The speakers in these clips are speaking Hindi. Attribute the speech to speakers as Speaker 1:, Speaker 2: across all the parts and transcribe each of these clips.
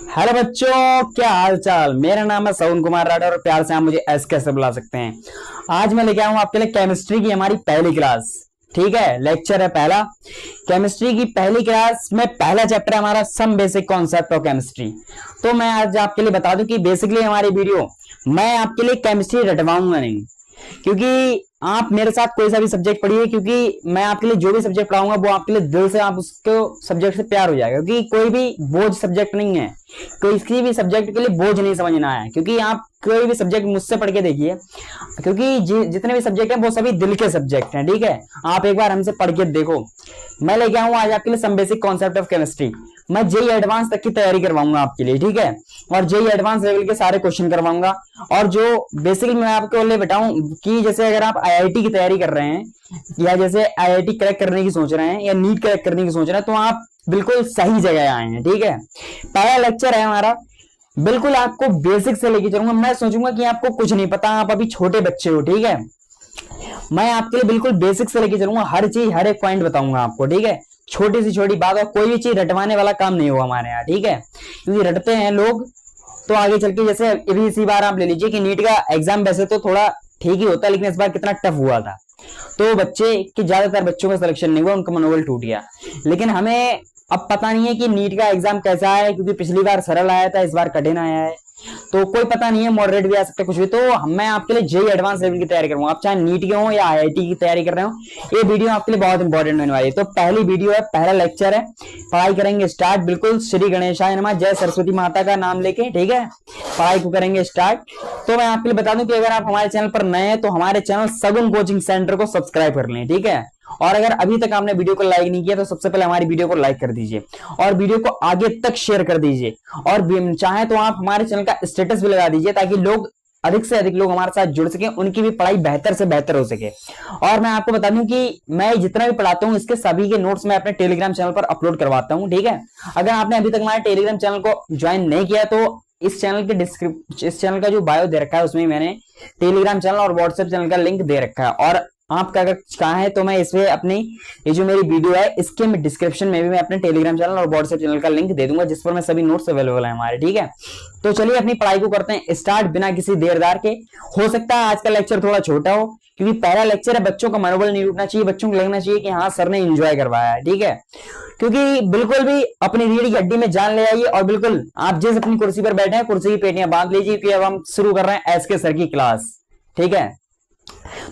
Speaker 1: हेलो बच्चों, क्या हाल चाल। मेरा नाम है सवन कुमार राठौर और प्यार से आप मुझे एस कैसे बुला सकते हैं। आज मैं लेके आया हूं आपके लिए केमिस्ट्री की हमारी पहली क्लास। ठीक है, लेक्चर है पहला। केमिस्ट्री की पहली क्लास में पहला चैप्टर है हमारा some basic concept of chemistry. तो मैं आज आपके लिए बता दूं कि बेसिकली हमारी वीडियो मैं आपके लिए केमिस्ट्री रटवाऊंगा नहीं, क्योंकि आप मेरे साथ कोई सा भी सब्जेक्ट पढ़िए, क्योंकि मैं आपके लिए जो भी सब्जेक्ट पढ़ाऊंगा वो आपके लिए दिल से आप उसको सब्जेक्ट से प्यार हो जाएगा, क्योंकि कोई भी बोझ सब्जेक्ट नहीं है। कोई किसी भी सब्जेक्ट के लिए बोझ नहीं समझना है, क्योंकि आप कोई भी सब्जेक्ट मुझसे पढ़ के देखिए, क्योंकि जितने भी सब्जेक्ट हैं वो सभी दिल के सब्जेक्ट हैं। ठीक है, आप एक बार हमसे पढ़ के देखो। मैं लेके आऊंगा आज आपके लिए some basic concept of chemistry. मैं जेई एडवांस तक की तैयारी करवाऊंगा आपके लिए, ठीक है, और जेई एडवांस लेवल के सारे क्वेश्चन करवाऊंगा। और जो बेसिकली मैं आपको लिए बताऊं कि जैसे अगर आप आईआईटी की तैयारी कर रहे हैं, या जैसे आईआईटी क्रैक करने की सोच रहे हैं, या नीट क्रैक करने की सोच रहे हैं, तो आप बिल्कुल सही जगह आए हैं। ठीक है, पहला लेक्चर है हमारा, बिल्कुल आपको बेसिक से लेके चलूंगा। मैं सोचूंगा कि आपको कुछ नहीं पता, आप अभी छोटे बच्चे हो। ठीक है, मैं आपके लिए बिल्कुल बेसिक से लेके चलूंगा, हर चीज हर एक पॉइंट बताऊंगा आपको। ठीक है, छोटी से छोटी बात, और कोई भी चीज रटवाने वाला काम नहीं होगा हमारे यहाँ। ठीक है, क्योंकि रटते हैं लोग तो आगे चल के, जैसे अभी इसी बार आप ले लीजिए कि नीट का एग्जाम वैसे तो थोड़ा ठीक ही होता है, लेकिन इस बार कितना टफ हुआ था, तो बच्चे कि ज्यादातर बच्चों का सिलेक्शन नहीं हुआ, उनका मनोबल टूट गया। लेकिन हमें अब पता नहीं है कि नीट का एग्जाम कैसा है, क्योंकि पिछली बार सरल आया था, इस बार कठिन आया है, तो कोई पता नहीं है, मॉडरेट भी आ सकता है, कुछ भी। तो मैं आपके लिए जेई एडवांस लेवल की तैयारी करूंगा, आप चाहे नीट के हो या आईआईटी की तैयारी कर रहे हो, ये वीडियो आपके लिए बहुत इंपॉर्टेंट होने वाली है। तो पहली वीडियो है, पहला लेक्चर है, पढ़ाई करेंगे स्टार्ट। बिल्कुल श्री गणेशाय नमः, जय सरस्वती माता का नाम लेके, ठीक है, पढ़ाई को करेंगे स्टार्ट। तो मैं आपके लिए बता दूं कि अगर आप हमारे चैनल पर नए हैं तो हमारे चैनल सगुन कोचिंग सेंटर को सब्सक्राइब कर लें। ठीक है, और अगर अभी तक आपने वीडियो को लाइक नहीं किया तो सबसे पहले हमारी वीडियो को लाइक कर दीजिए और वीडियो को आगे तक शेयर कर दीजिए, और चाहे तो आप हमारे चैनल का स्टेटस भी लगा दीजिए, ताकि लोग अधिक से अधिक लोग हमारे साथ जुड़ सके, उनकी भी पढ़ाई बेहतर से बेहतर हो सके। और मैं आपको बता दूं कि मैं जितना भी पढ़ाता हूं इसके सभी के नोट्स मैं अपने टेलीग्राम चैनल पर अपलोड करवाता हूं। ठीक है, अगर आपने अभी तक हमारे टेलीग्राम चैनल को ज्वाइन नहीं किया तो इस चैनल का जो बायो दे रखा है उसमें मैंने टेलीग्राम चैनल और व्हाट्सएप चैनल का लिंक दे रखा है। और आपका अगर चाहे तो मैं इसमें अपनी ये जो मेरी वीडियो है इसके डिस्क्रिप्शन में भी मैं अपने टेलीग्राम चैनल और व्हाट्सएप चैनल का लिंक दे दूंगा, जिस पर मैं सभी नोट्स अवेलेबल है हमारे। ठीक है, तो चलिए अपनी पढ़ाई को करते हैं स्टार्ट बिना किसी देरदार के। हो सकता है आज का लेक्चर थोड़ा छोटा हो, क्योंकि पहला लेक्चर है, बच्चों का मनोबल नहीं उठना चाहिए, बच्चों को लगना चाहिए कि हाँ सर ने एंजॉय करवाया है। ठीक है, क्योंकि बिल्कुल भी अपनी रीढ़ की हड्डी में जान ले आइए, और बिल्कुल आप जिस अपनी कुर्सी पर बैठे हैं कुर्सी की पेटियां बांध लीजिए, क्योंकि अब हम शुरू कर रहे हैं एस के सर की क्लास। ठीक है,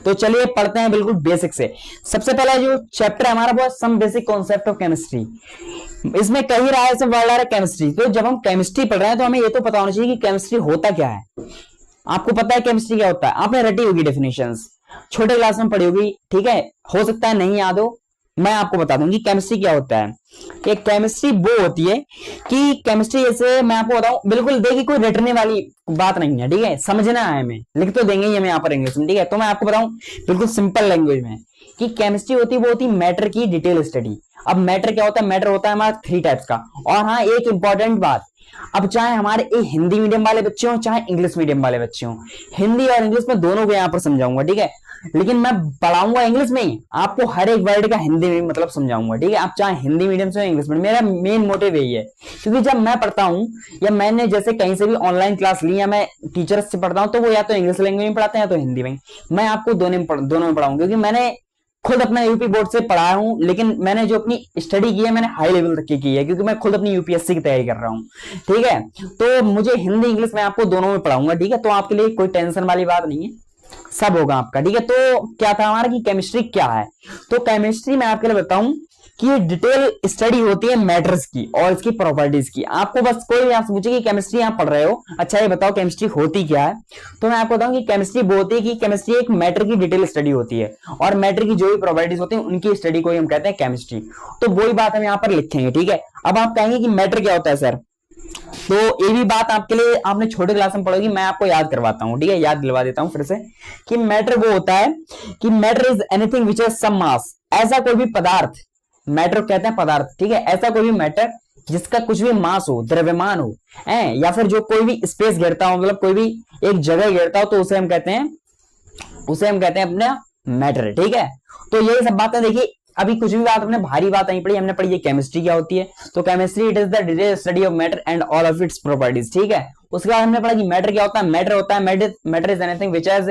Speaker 1: तो चलिए पढ़ते हैं बिल्कुल बेसिक से। सबसे पहला जो चैप्टर है हमारा वो some basic concept of chemistry. इसमें कही रहा है सब वर्ड आ रहा है केमिस्ट्री, तो जब हम केमिस्ट्री पढ़ रहे हैं तो हमें ये तो पता होना चाहिए कि केमिस्ट्री होता क्या है। आपको पता है केमिस्ट्री क्या होता है, आपने रटी होगी डेफिनेशंस, छोटे क्लास में पढ़ी होगी। ठीक है, हो सकता है नहीं याद हो, मैं आपको बता दूंगी केमिस्ट्री क्या होता है। कि केमिस्ट्री वो होती है कि केमिस्ट्री, जैसे मैं आपको बताऊं, बिल्कुल देखिए कोई रटने वाली बात नहीं है। ठीक है, समझना है, हमें लिख तो देंगे ही हमें यहाँ पर इंग्लिश में। ठीक है, तो मैं आपको बताऊं बिल्कुल सिंपल लैंग्वेज में कि केमिस्ट्री होती है वो होती है मैटर की डिटेल स्टडी। अब मैटर क्या होता है, मैटर होता है हमारा 3 टाइप्स का। और हाँ, एक इंपॉर्टेंट बात, अब चाहे हमारे हिंदी मीडियम वाले बच्चे हो चाहे इंग्लिश मीडियम वाले बच्चे हो, हिंदी और इंग्लिश में दोनों को यहाँ पर समझाऊंगा। ठीक है, लेकिन मैं पढ़ाऊंगा इंग्लिश में ही, आपको हर एक वर्ड का हिंदी में मतलब समझाऊंगा। ठीक है, आप चाहे हिंदी मीडियम से इंग्लिश मीडियम, मेरा मेन मोटिव यही है, क्योंकि जब मैं पढ़ता हूँ या मैंने जैसे कहीं से भी ऑनलाइन क्लास ली या मैं टीचर्स से पढ़ता हूँ, तो वो या तो इंग्लिश लैंग्वेज में पढ़ाते हैं या तो हिंदी में। मैं आपको दोनों में पढ़ाऊंगा, क्योंकि मैंने खुद अपना यूपी बोर्ड से पढ़ाया हूं, लेकिन मैंने जो अपनी स्टडी की है मैंने हाई लेवल तक की है, क्योंकि मैं खुद अपनी यूपीएससी की तैयारी कर रहा हूं। ठीक है, तो मुझे हिंदी इंग्लिश में आपको दोनों में पढ़ाऊंगा। ठीक है, तो आपके लिए कोई टेंशन वाली बात नहीं है, सब होगा आपका। ठीक है, तो क्या था हमारा कि केमिस्ट्री क्या है। तो केमिस्ट्री मैं आपके लिए बताऊं कि ये डिटेल स्टडी होती है मैटर्स की और इसकी प्रॉपर्टीज की। आपको बस कोई आपसे पूछे कि केमिस्ट्री आप पढ़ रहे हो, अच्छा ये बताओ केमिस्ट्री होती क्या है, तो मैं आपको बताऊं कि केमिस्ट्री वो होती है कि केमिस्ट्री एक मैटर की डिटेल स्टडी होती है, और मैटर की जो भी प्रॉपर्टीज होती है उनकी स्टडी को ही हम कहते हैं केमिस्ट्री। तो वही बात हम यहाँ पर लिखेंगे। ठीक है, अब आप कहेंगे कि मैटर क्या होता है सर, तो ये भी बात आपके लिए आपने छोटे क्लास में पढ़ोगी, मैं आपको याद करवाता हूं। ठीक है, याद दिलवा देता हूं फिर से कि मैटर वो होता है कि matter is anything which has some mass. ऐसा कोई भी पदार्थ, मैटर कहते हैं पदार्थ। ठीक है, ऐसा कोई भी मैटर जिसका कुछ भी मास हो, द्रव्यमान हो, या फिर जो कोई भी स्पेस घेरता हो, मतलब कोई भी एक जगह घेरता हो, तो उसे हम कहते हैं अपना मैटर। ठीक है, तो यही सब बातें देखिए अभी कुछ भी बात हमने भारी बात नहीं पढ़ी, हमने पढ़ी ये केमिस्ट्री क्या होती है। तो chemistry it is the detail study of matter and all of its properties, ठीक है। उसके बाद हमने पढ़ा कि मैटर क्या होता है। Matter is anything which has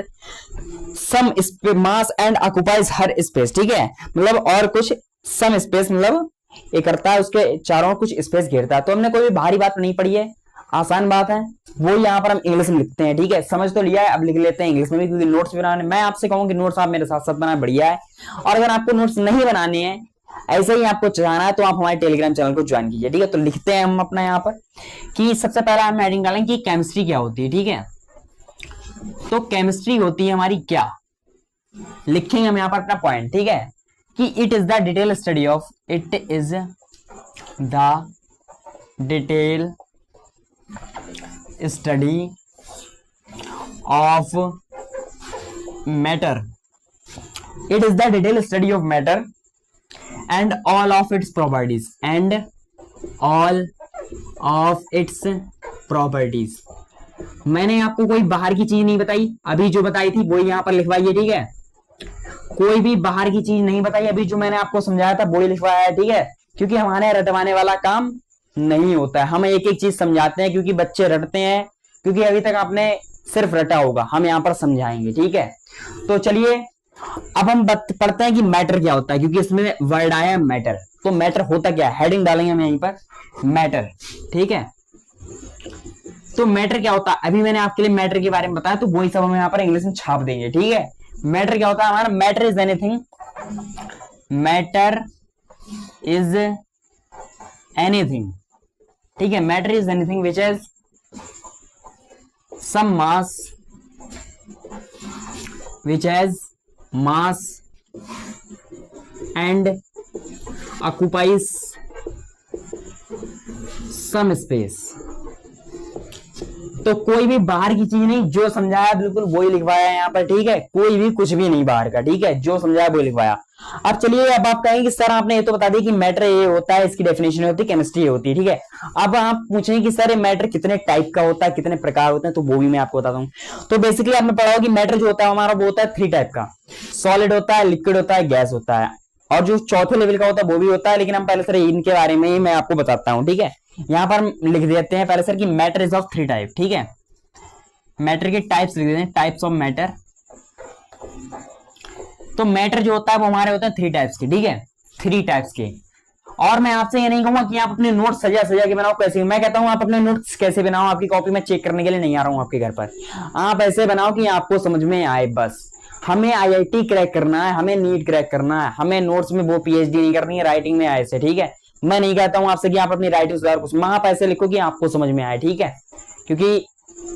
Speaker 1: some mass and occupies हर स्पेस, ठीक है। मतलब और कुछ सम स्पेस मतलब ये करता है, उसके चारों कुछ स्पेस घेरता है। तो हमने कोई भी भारी बात नहीं पढ़ी है, आसान बात है, वो यहाँ पर हम इंग्लिश में लिखते हैं, ठीक है। समझ तो लिया है, अब लिख लेते हैं इंग्लिश में भी, क्योंकि नोट्स बनाने मैं आपसे कहूँ कि नोट्स आप मेरे साथ साथ बनाना बढ़िया है। और अगर आपको नोट्स नहीं बनाने हैं, ऐसे ही आपको चलाना है, तो आप हमारे टेलीग्राम चैनल को ज्वाइन कीजिए, ठीक है। तो लिखते हैं हम अपना यहाँ पर कि सबसे पहला हम हेडिंग डालेंगे कि केमिस्ट्री क्या होती है, ठीक है। तो केमिस्ट्री होती है हमारी क्या, लिखेंगे हम यहाँ पर अपना पॉइंट, ठीक है, कि it is the detail study of, it is the detail study of matter, it is the detail study of matter and all of its properties, and all of its properties. मैंने आपको कोई बाहर की चीज नहीं बताई, अभी जो बताई थी वो यहां पर लिखवाइए, ठीक है। कोई भी बाहर की चीज नहीं बताई, अभी जो मैंने आपको समझाया था वो ही लिखवाया है, ठीक है। क्योंकि हमारे रटवाने वाला काम नहीं होता है, हम एक एक चीज समझाते हैं, क्योंकि बच्चे रटते हैं, क्योंकि अभी तक आपने सिर्फ रटा होगा, हम यहाँ पर समझाएंगे, ठीक है। तो चलिए अब हम पढ़ते हैं कि मैटर क्या होता है, क्योंकि इसमें वर्ड आया मैटर। तो मैटर होता क्या है, हेडिंग डालेंगे हम यहीं पर मैटर, ठीक है। तो मैटर क्या होता है, अभी मैंने आपके लिए मैटर के बारे में बताया, तो वही सब हम यहाँ पर इंग्लिश में छाप देंगे, ठीक है। मैटर क्या होता है हमारा, matter is anything, matter is anything, ठीक है। Matter is anything which has some mass, which has mass and occupies some space. तो कोई भी बाहर की चीज नहीं, जो समझाया बिल्कुल वही लिखवाया है यहाँ पर, ठीक है। कोई भी कुछ भी नहीं बाहर का, ठीक है, जो समझाया वही लिखवाया। अब चलिए, अब आप कहेंगे कि सर आपने ये तो बता दिया कि मैटर ये होता है, इसकी डेफिनेशन होती है, केमिस्ट्री ये होती है, ठीक है। अब आप पूछेंगे कि सर ये मैटर कितने टाइप का होता है, कितने प्रकार होते हैं, तो वो भी मैं आपको बताता हूँ। तो बेसिकली आपने पढ़ा होगा कि मैटर जो होता है हमारा वो होता है 3 टाइप का, सॉलिड होता है, लिक्विड होता है, गैस होता है, और जो चौथे लेवल का होता है वो भी होता है। लेकिन हम पहले सर इनके बारे में ही मैं आपको बताता हूँ, ठीक है। यहाँ पर हम लिख देते हैं पहले सर कि मैटर इज ऑफ 3 टाइप, ठीक है। मैटर के टाइप्स लिख देते हैं, टाइप्स ऑफ मैटर। तो मैटर जो होता है वो हमारे होते हैं 3 टाइप्स के, ठीक है, 3 टाइप्स के। और मैं आपसे ये नहीं कहूंगा कि आप अपने नोट्स सजा सजा के बनाओ, कैसे, मैं कहता हूं आप अपने नोट्स कैसे बनाओ, आपकी कॉपी में चेक करने के लिए नहीं आ रहा हूं आपके घर पर। आप ऐसे बनाओ कि आपको समझ में आए, बस। हमें आईआईटी क्रैक करना है, हमें नीट क्रैक करना है, हमें नोट्स में वो पीएचडी नहीं करनी है, राइटिंग में आए से, ठीक है। मैं नहीं कहता हूं आपसे कि आप अपनी राइटिंग सुधार, कुछ आप ऐसे लिखो कि आपको समझ में आए, ठीक है, क्योंकि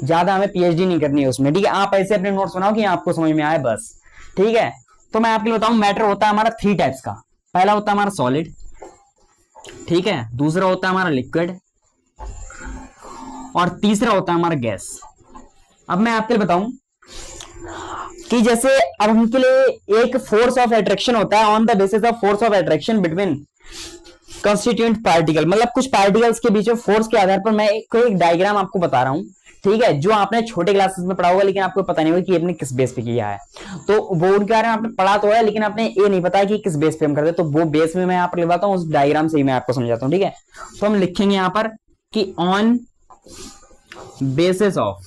Speaker 1: ज्यादा हमें पीएचडी नहीं करनी है उसमें, ठीक है। आप ऐसे अपने नोट्स बनाओ कि आपको समझ में आए, बस, ठीक है। तो मैं आपके लिए बताऊं, मैटर होता है हमारा 3 टाइप्स का। पहला होता है हमारा सॉलिड, ठीक है, दूसरा होता है हमारा लिक्विड, और तीसरा होता है हमारा गैस। अब मैं आपके लिए बताऊं कि जैसे अब उनके लिए एक फोर्स ऑफ अट्रैक्शन होता है, on the basis of force of attraction between constituent particle, मतलब कुछ पार्टिकल्स के बीच में फोर्स के आधार पर मैं एक डायग्राम आपको बता रहा हूं, ठीक है, जो आपने छोटे क्लासेस में पढ़ा होगा, लेकिन आपको पता नहीं होगा कि आपने किस बेस पे किया है। तो वो उनके बारे में आपने पढ़ा तो है, लेकिन आपने ये नहीं पता कि किस बेस पे हम करते, तो वो बेस में मैं यहाँ पर लिखवाता हूँ, उस डायग्राम से ही मैं आपको समझाता हूँ, ठीक है। तो हम लिखेंगे यहाँ पर कि on basis of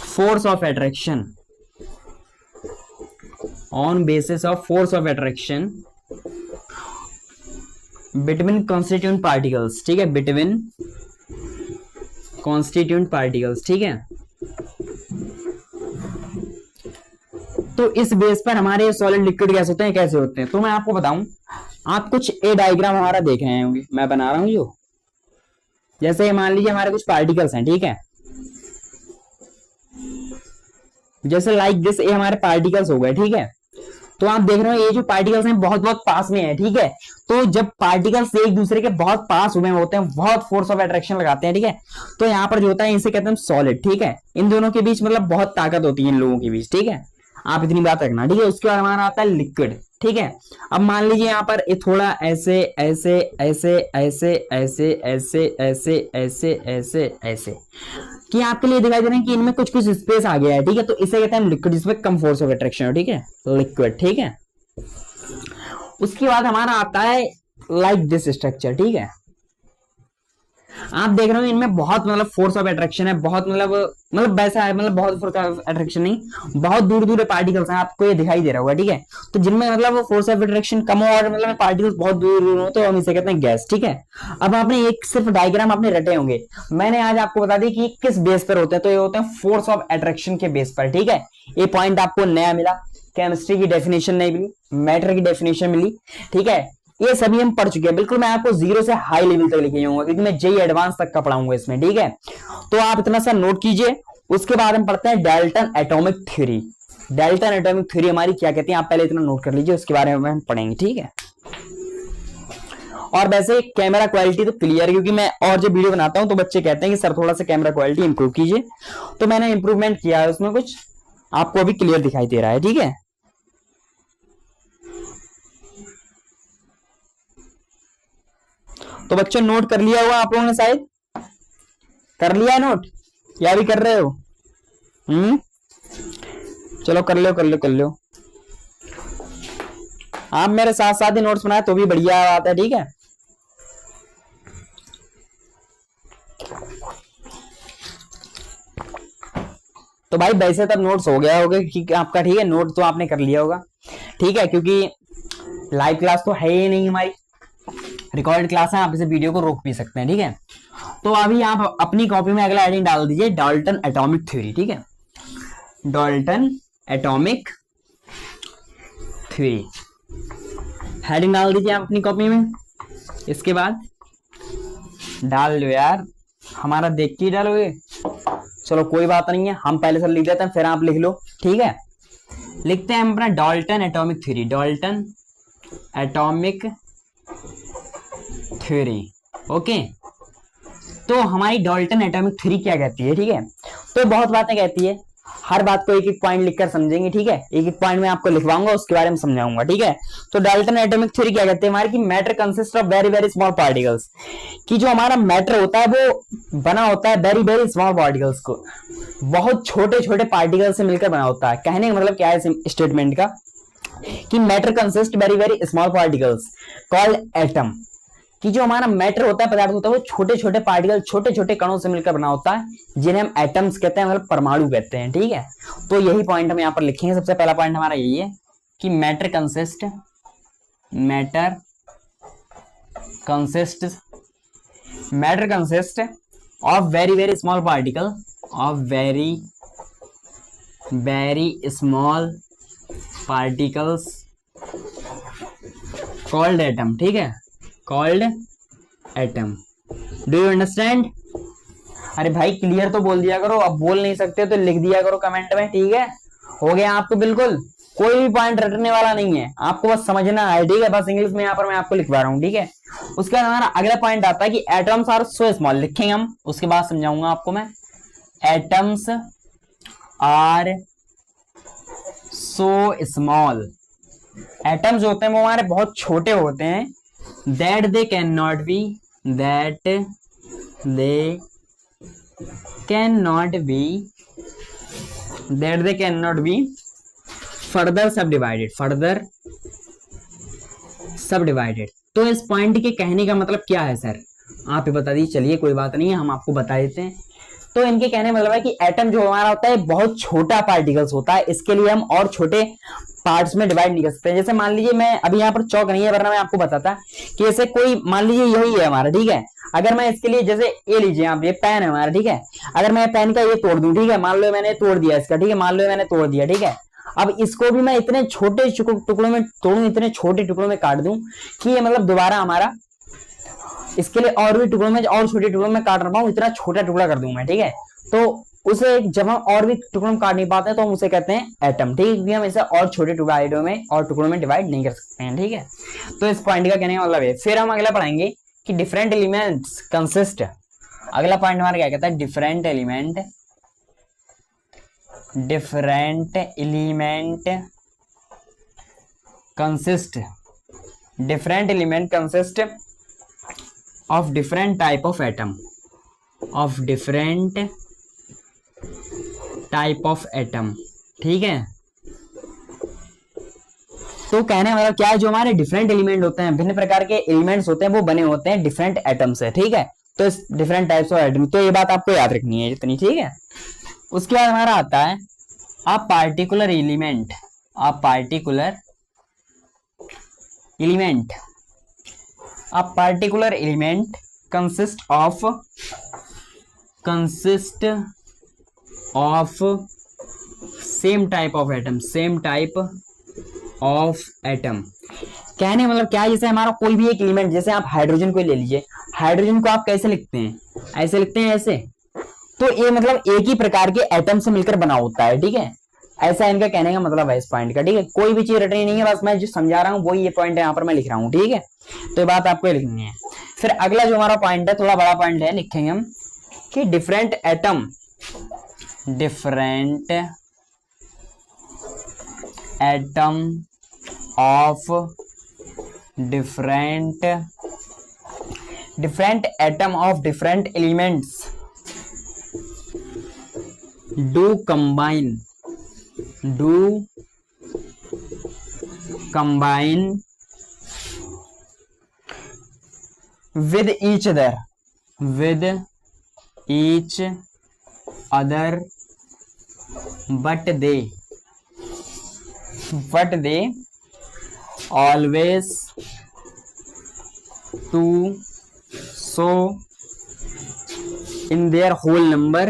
Speaker 1: force of attraction, on basis of force of attraction between constituent particles, ठीक है, बिटवीन कॉन्स्टिट्यूएंट पार्टिकल्स, ठीक है। तो इस बेस पर हमारे सॉलिड लिक्विड गैस होते हैं, कैसे होते हैं, तो मैं आपको बताऊं, आप कुछ ए डायग्राम हमारा देख रहे होंगे, मैं बना रहा हूं जो, जैसे मान लीजिए हमारे कुछ पार्टिकल्स हैं, ठीक है, जैसे लाइक दिस, ये हमारे पार्टिकल्स हो गए, ठीक है। तो आप देख रहे हो ये जो पार्टिकल्स हैं बहुत बहुत पास में है, ठीक है। तो जब पार्टिकल्स एक दूसरे के बहुत पास हुए होते हैं, बहुत फोर्स ऑफ अट्रैक्शन लगाते हैं, ठीक है, तो यहाँ पर जो होता है इसे कहते हैं सॉलिड, ठीक है। इन दोनों के बीच मतलब बहुत ताकत होती है इन लोगों के बीच, ठीक है, आप इतनी बात रखना, ठीक है। उसके बाद हमारा आता है लिक्विड, ठीक है। अब मान लीजिए यहाँ पर ये थोड़ा ऐसे ऐसे ऐसे ऐसे ऐसे ऐसे ऐसे ऐसे ऐसे ऐसे, कि आपके लिए दिखाई दे रहा है कि इनमें कुछ कुछ स्पेस आ गया है, ठीक है, तो इसे कहते हैं लिक्विड, जिसमें कम फोर्स ऑफ अट्रैक्शन है, ठीक है, लिक्विड, ठीक है। उसके बाद हमारा आता है लाइक दिस स्ट्रक्चर, ठीक है। आप देख रहे हो इनमें बहुत मतलब फोर्स ऑफ अट्रैक्शन है, बहुत मतलब वैसा है, मतलब बहुत फोर्स ऑफ अट्रैक्शन नहीं, बहुत दूर दूर पार्टिकल्स हैं, आपको ये दिखाई दे रहा होगा, ठीक है। तो जिनमें मतलब फोर्स ऑफ अट्रैक्शन कम हो और मतलब पार्टिकल्स बहुत दूर दूर हो, तो हम इसे कहते हैं गैस, ठीक है। अब आपने एक सिर्फ डायग्राम आपने रटे होंगे, मैंने आज आपको बता दी कि किस बेस पर होते हैं, तो ये होते हैं फोर्स ऑफ अट्रैक्शन के बेस पर, ठीक है। ये पॉइंट आपको नया मिला, केमिस्ट्री की डेफिनेशन नहीं मिली, मैटर की डेफिनेशन मिली, ठीक है। ये सभी हम पढ़ चुके हैं, बिल्कुल मैं आपको जीरो से हाई लेवल तक लेके जाऊंगा, क्योंकि मैं जेई एडवांस तक का पढ़ाऊंगा इसमें, ठीक है। तो आप इतना सा नोट कीजिए। उसके बाद हम पढ़ते हैं Dalton atomic theory. Dalton atomic theory हमारी क्या कहती है, आप पहले इतना नोट कर लीजिए, उसके बारे में हम पढ़ेंगे, ठीक है। और वैसे कैमरा क्वालिटी तो क्लियर है, क्योंकि मैं और जो वीडियो बनाता हूं तो बच्चे कहते हैं कि सर थोड़ा सा कैमरा क्वालिटी इंप्रूव कीजिए, तो मैंने इंप्रूवमेंट किया है उसमें, कुछ आपको अभी क्लियर दिखाई दे रहा है, ठीक है। तो बच्चों नोट कर लिया होगा आप लोगों ने, शायद कर लिया नोट, या भी कर रहे हो? चलो कर लो कर लो कर लो, आप मेरे साथ साथ ही नोट्स बनाए तो भी बढ़िया बात है, ठीक है। तो भाई वैसे तब नोट्स हो गया होगा कि आपका, ठीक है, नोट तो आपने कर लिया होगा, ठीक है, क्योंकि लाइव क्लास तो है ही नहीं हमारी, रिकॉर्ड क्लास है, आप इसे वीडियो को रोक भी सकते हैं, ठीक है। तो अभी आप अपनी कॉपी में अगला हेडिंग डाल दीजिए, डाल्टन एटॉमिक थ्योरी, ठीक है, डाल्टन एटॉमिक थ्योरी हेडिंग डाल दीजिए आप अपनी कॉपी में। इसके बाद डाल लो यार, हमारा देख के डालोगे, चलो कोई बात नहीं है, हम पहले से लिख देते हैं, फिर आप लिख लो, ठीक है। लिखते हैं हम अपना Dalton atomic theory, Dalton atomic theory, okay. तो हमारी डाल्टन एटॉमिक थ्योरी क्या कहती है, ठीक है, तो बहुत बातें कहती है, हर बात को एक एक पॉइंट लिखकर समझेंगे, ठीक है, एक एक पॉइंट में आपको लिखवाऊंगा, उसके बारे में समझाऊंगा, ठीक है। तो डाल्टन एटॉमिक थ्योरी क्या कहते हैं हमारी, कि matter consist of very very small particles, कि जो हमारा मैटर होता है वो बना होता है वेरी वेरी स्मॉल पार्टिकल्स को, बहुत छोटे छोटे पार्टिकल से मिलकर बना होता है। कहने का मतलब क्या है स्टेटमेंट का, कि matter consist very very small particles called atom, कि जो हमारा मैटर होता है, पदार्थ होता है, वो छोटे छोटे पार्टिकल, छोटे छोटे कणों से मिलकर बना होता है, जिन्हें हम एटम्स कहते हैं, मतलब परमाणु कहते हैं, ठीक है। तो यही पॉइंट हम यहाँ पर लिखेंगे। सबसे पहला पॉइंट हमारा यही है कि matter consist of very very small particle, of very very small particles called atom, ठीक है, called atom. Do you understand? अरे भाई क्लियर तो बोल दिया करो, अब बोल नहीं सकते तो लिख दिया करो कमेंट में, ठीक है, हो गया आपको, बिल्कुल कोई भी पॉइंट रटने वाला नहीं है, आपको बस समझना है, ठीक है, बस इंग्लिश में यहाँ पर मैं आपको लिखवा रहा हूँ, ठीक है। उसके बाद हमारा अगला पॉइंट आता है कि एटम्स आर सो स्मॉल, लिखेंगे हम, उसके बाद समझाऊंगा आपको मैं। Atoms are so small, atoms होते हैं वो हमारे बहुत छोटे होते हैं, that they cannot be further subdivided। तो इस पॉइंट के कहने का मतलब क्या है सर, आप ही बता दीजिए, चलिए कोई बात नहीं है, हम आपको बता देते हैं। तो इनके कहने मतलब है कि एटम जो हमारा होता है बहुत छोटा पार्टिकल्स होता है, इसके लिए हम और छोटे पार्ट्स में डिवाइड नहीं कर सकते। जैसे मान लीजिए, मैं अभी यहाँ पर चौक नहीं है, वरना मैं आपको बताता कि जैसे कोई मान लीजिए यही है हमारा, ठीक है, अगर मैं इसके लिए जैसे ये लीजिए आप, ये पेन है हमारा, ठीक है, अगर मैं पेन का ये तोड़ दूं, ठीक है, मान लो मैंने तोड़ दिया इसका, ठीक है, मान लो मैंने तोड़ दिया, ठीक है, अब इसको भी मैं इतने छोटे टुकड़ों में तोड़ूं, इतने छोटे टुकड़ों में काट दूं कि ये मतलब दोबारा हमारा इसके लिए और भी टुकड़ों में और छोटे टुकड़ों में काट ना पाऊं, इतना छोटा टुकड़ा कर दूं मैं, ठीक है। तो उसे जब हम और भी टुकड़ों में काट नहीं पाते तो हम उसे कहते हैं एटम, ठीक है, क्योंकि हम इसे और छोटे टुकड़ों में डिवाइड नहीं कर सकते हैं, ठीक है। तो इस पॉइंट का कहने का मतलब है। फिर हम अगला पढ़ेंगे कि डिफरेंट एलिमेंट्स कंसिस्ट, अगला पॉइंट हमारा क्या कहता है, different element consist of different type of atom, of different type of atom, ठीक है। तो कहने का मतलब क्या है, जो हमारे डिफरेंट एलिमेंट होते हैं, भिन्न प्रकार के एलिमेंट्स होते हैं, वो बने होते हैं डिफरेंट एटम से, ठीक है। तो इस डिफरेंट टाइप्स ऑफ एटम, तो ये बात आपको याद रखनी है इतनी, ठीक है। उसके बाद हमारा आता है a particular element, a particular element, a particular element consist of same type of atom, same type of atom. कहने मतलब क्या है, जैसे हमारा कोई भी एक एलिमेंट, जैसे आप हाइड्रोजन को ले लीजिए, हाइड्रोजन को आप कैसे लिखते हैं, ऐसे लिखते हैं, ऐसे। तो ये मतलब एक ही प्रकार के एटम से मिलकर बना होता है, ठीक है। ऐसा इनका कहने का मतलब है इस पॉइंट का, ठीक है। कोई भी चीज रटनी नहीं है, बस मैं जो समझा रहा हूँ वही ये पॉइंट है, यहाँ पर मैं लिख रहा हूँ, ठीक है। तो ये बात आपको लिखनी है। फिर अगला जो हमारा पॉइंट है, थोड़ा बड़ा पॉइंट है, लिखेंगे हम कि different atom of different atom of different elements do combine with each other but they always to show in their whole number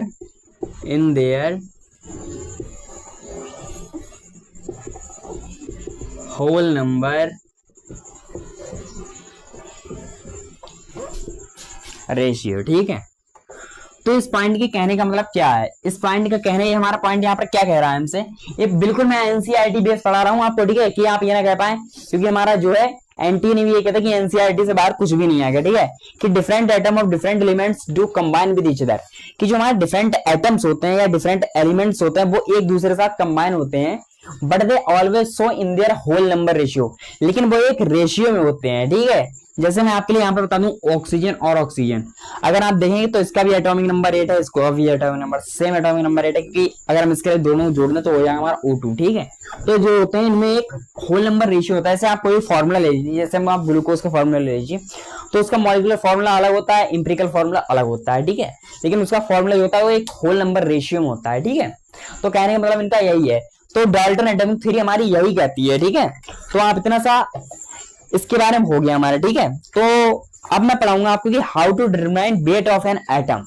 Speaker 1: ratio, ठीक है। तो इस पॉइंट के कहने का मतलब क्या है, इस पॉइंट का कहने, हमारा पॉइंट यहाँ पर क्या कह रहा है हमसे, ये बिल्कुल मैं एनसीईआरटी बेस पढ़ा रहा हूँ आपको, ठीक है, कि आप ये ना कह पाए, क्योंकि हमारा जो है एनटी ने भी ये कहता है कि एनसीईआरटी से बाहर कुछ भी नहीं आएगा, ठीक है। कि different atom of different elements do combine with each other, कि जो हमारे डिफरेंट एटम्स होते हैं या डिफरेंट एलिमेंट्स होते हैं, वो एक दूसरे के साथ कंबाइन होते हैं, but they always so in their whole number ratio, लेकिन वो एक रेशियो में होते हैं, ठीक है। जैसे मैं आपके लिए यहाँ पर बता दूं ऑक्सीजन और ऑक्सीजन, अगर आप देखेंगे तो इसका भी एटॉमिक नंबर 8 है, इसका भी atomic number same atomic number 8 है, क्योंकि अगर हम इसके दोनों जोड़ दें तो हो जाएगा हमारा O2, ठीक है। तो जो होते हैं इनमें एक होल नंबर रेशियो होता है। ऐसे आप कोई फॉर्मूला ले लीजिए, जैसे हम आप ग्लूकोज का फॉर्मूला ले लीजिए, तो उसका मॉलिक्यूलर फॉर्मूला अलग होता है, इंपेरिकल फॉर्मूला अलग होता है, ठीक है, लेकिन उसका फॉर्मूला जो होता है वो एक होल नंबर रेशियो में होता है, ठीक है। तो कहने का मतलब इनका यही है। तो डाल्टन एटॉमिक थ्योरी हमारी यही कहती है, ठीक है। तो आप इतना सा इसके बारे में हो गया हमारा, ठीक है। तो अब मैं पढ़ाऊंगा आपको कि how to determine weight of an atom,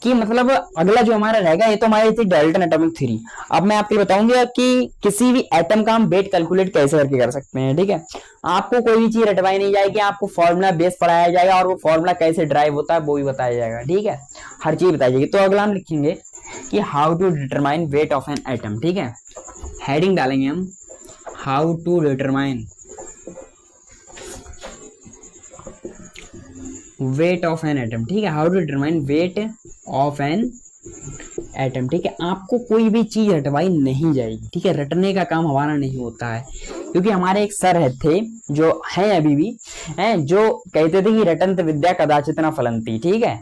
Speaker 1: कि मतलब अगला जो हमारा रहेगा, ये तो हमारी थी डाल्टन एटॉमिक थ्योरी। अब मैं आपको बताऊंगा कि किसी भी एटम का हम वेट कैलकुलेट कैसे करके कर सकते हैं, ठीक है। आपको कोई भी चीज रटवाई नहीं जाएगी, आपको फॉर्मूला बेस पढ़ाया जाएगा, और वो फॉर्मूला कैसे ड्राइव होता है वो भी बताया जाएगा, ठीक है, हर चीज बताई जाएगी। तो अगला हम लिखेंगे कि how to determine weight of an atom, ठीक है। हेडिंग डालेंगे हम how to determine weight of an atom, ठीक है। How to determine weight of an atom, ठीक है। आपको कोई भी चीज रटवाई नहीं जाएगी, ठीक है, रटने का काम हमारा नहीं होता है, क्योंकि हमारे एक सर थे जो हैं अभी भी हैं, जो कहते थे कि रटंत विद्या कदाचित न फलंती, ठीक है।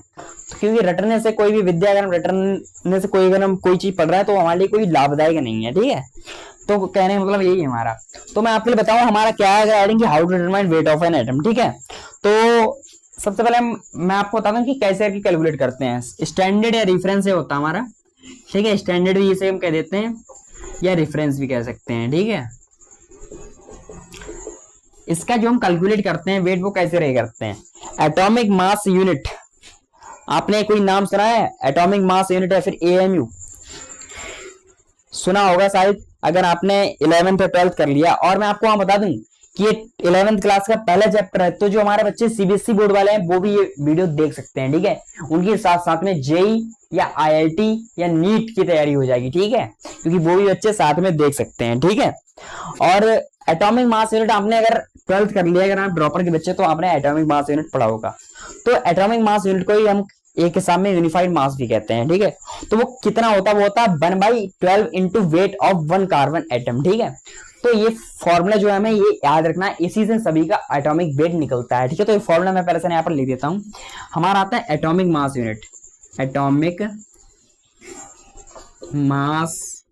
Speaker 1: तो क्योंकि रटने से कोई भी विद्या, अगर हम रटने से अगर हम कोई चीज पढ़ रहा है तो हमारे लिए कोई लाभदायक नहीं है, ठीक है। तो कहने का मतलब यही है हमारा। तो मैं आपके लिए बताऊं हमारा क्या है, heading how to determine weight of an atom, ठीक है। तो सबसे पहले मैं आपको बता दूं कि कैसे कैलकुलेट करते हैं। स्टैंडर्ड या रेफरेंस से होता है हमारा, ठीक है। स्टैंडर्ड भी इसे हम कह देते हैं या रेफरेंस भी कह सकते हैं, ठीक है। इसका जो हम कैलकुलेट करते हैं वेट, वो कैसे रहे करते हैं, एटॉमिक मास यूनिट। आपने कोई नाम सुना है एटॉमिक मास यूनिट या फिर AMU सुना होगा शायद, अगर आपने 11th या 12th कर लिया। और मैं आपको वहां बता दूं कि ये 11th क्लास का पहला चैप्टर है, तो जो हमारे बच्चे CBSE बोर्ड वाले हैं वो भी ये वीडियो देख सकते हैं, ठीक है। उनके साथ साथ में JEE या IIT या नीट की तैयारी हो जाएगी, ठीक है, क्योंकि वो भी बच्चे साथ में देख सकते हैं, ठीक है। और एटॉमिक मास यूनिट आपने अगर 12th कर लिया, अगर आप ड्रॉपर के बच्चे, तो आपने एटॉमिक मास यूनिट पढ़ा होगा। तो एटॉमिक मास यूनिट को ही हम एक हिसाब में यूनिफाइड मास भी कहते हैं, ठीक है। तो वो कितना होता है, वो होता है 1/12 into weight of 1 carbon atom, ठीक है। तो ये फॉर्मूला जो है हमें ये याद रखना है, इसी से सभी का एटॉमिक वेट निकलता है, ठीक है। तो ये फॉर्मूला मैं पहले से यहाँ पर लिख देता हूं। हमारा आता है atomic mass unit, atomic mass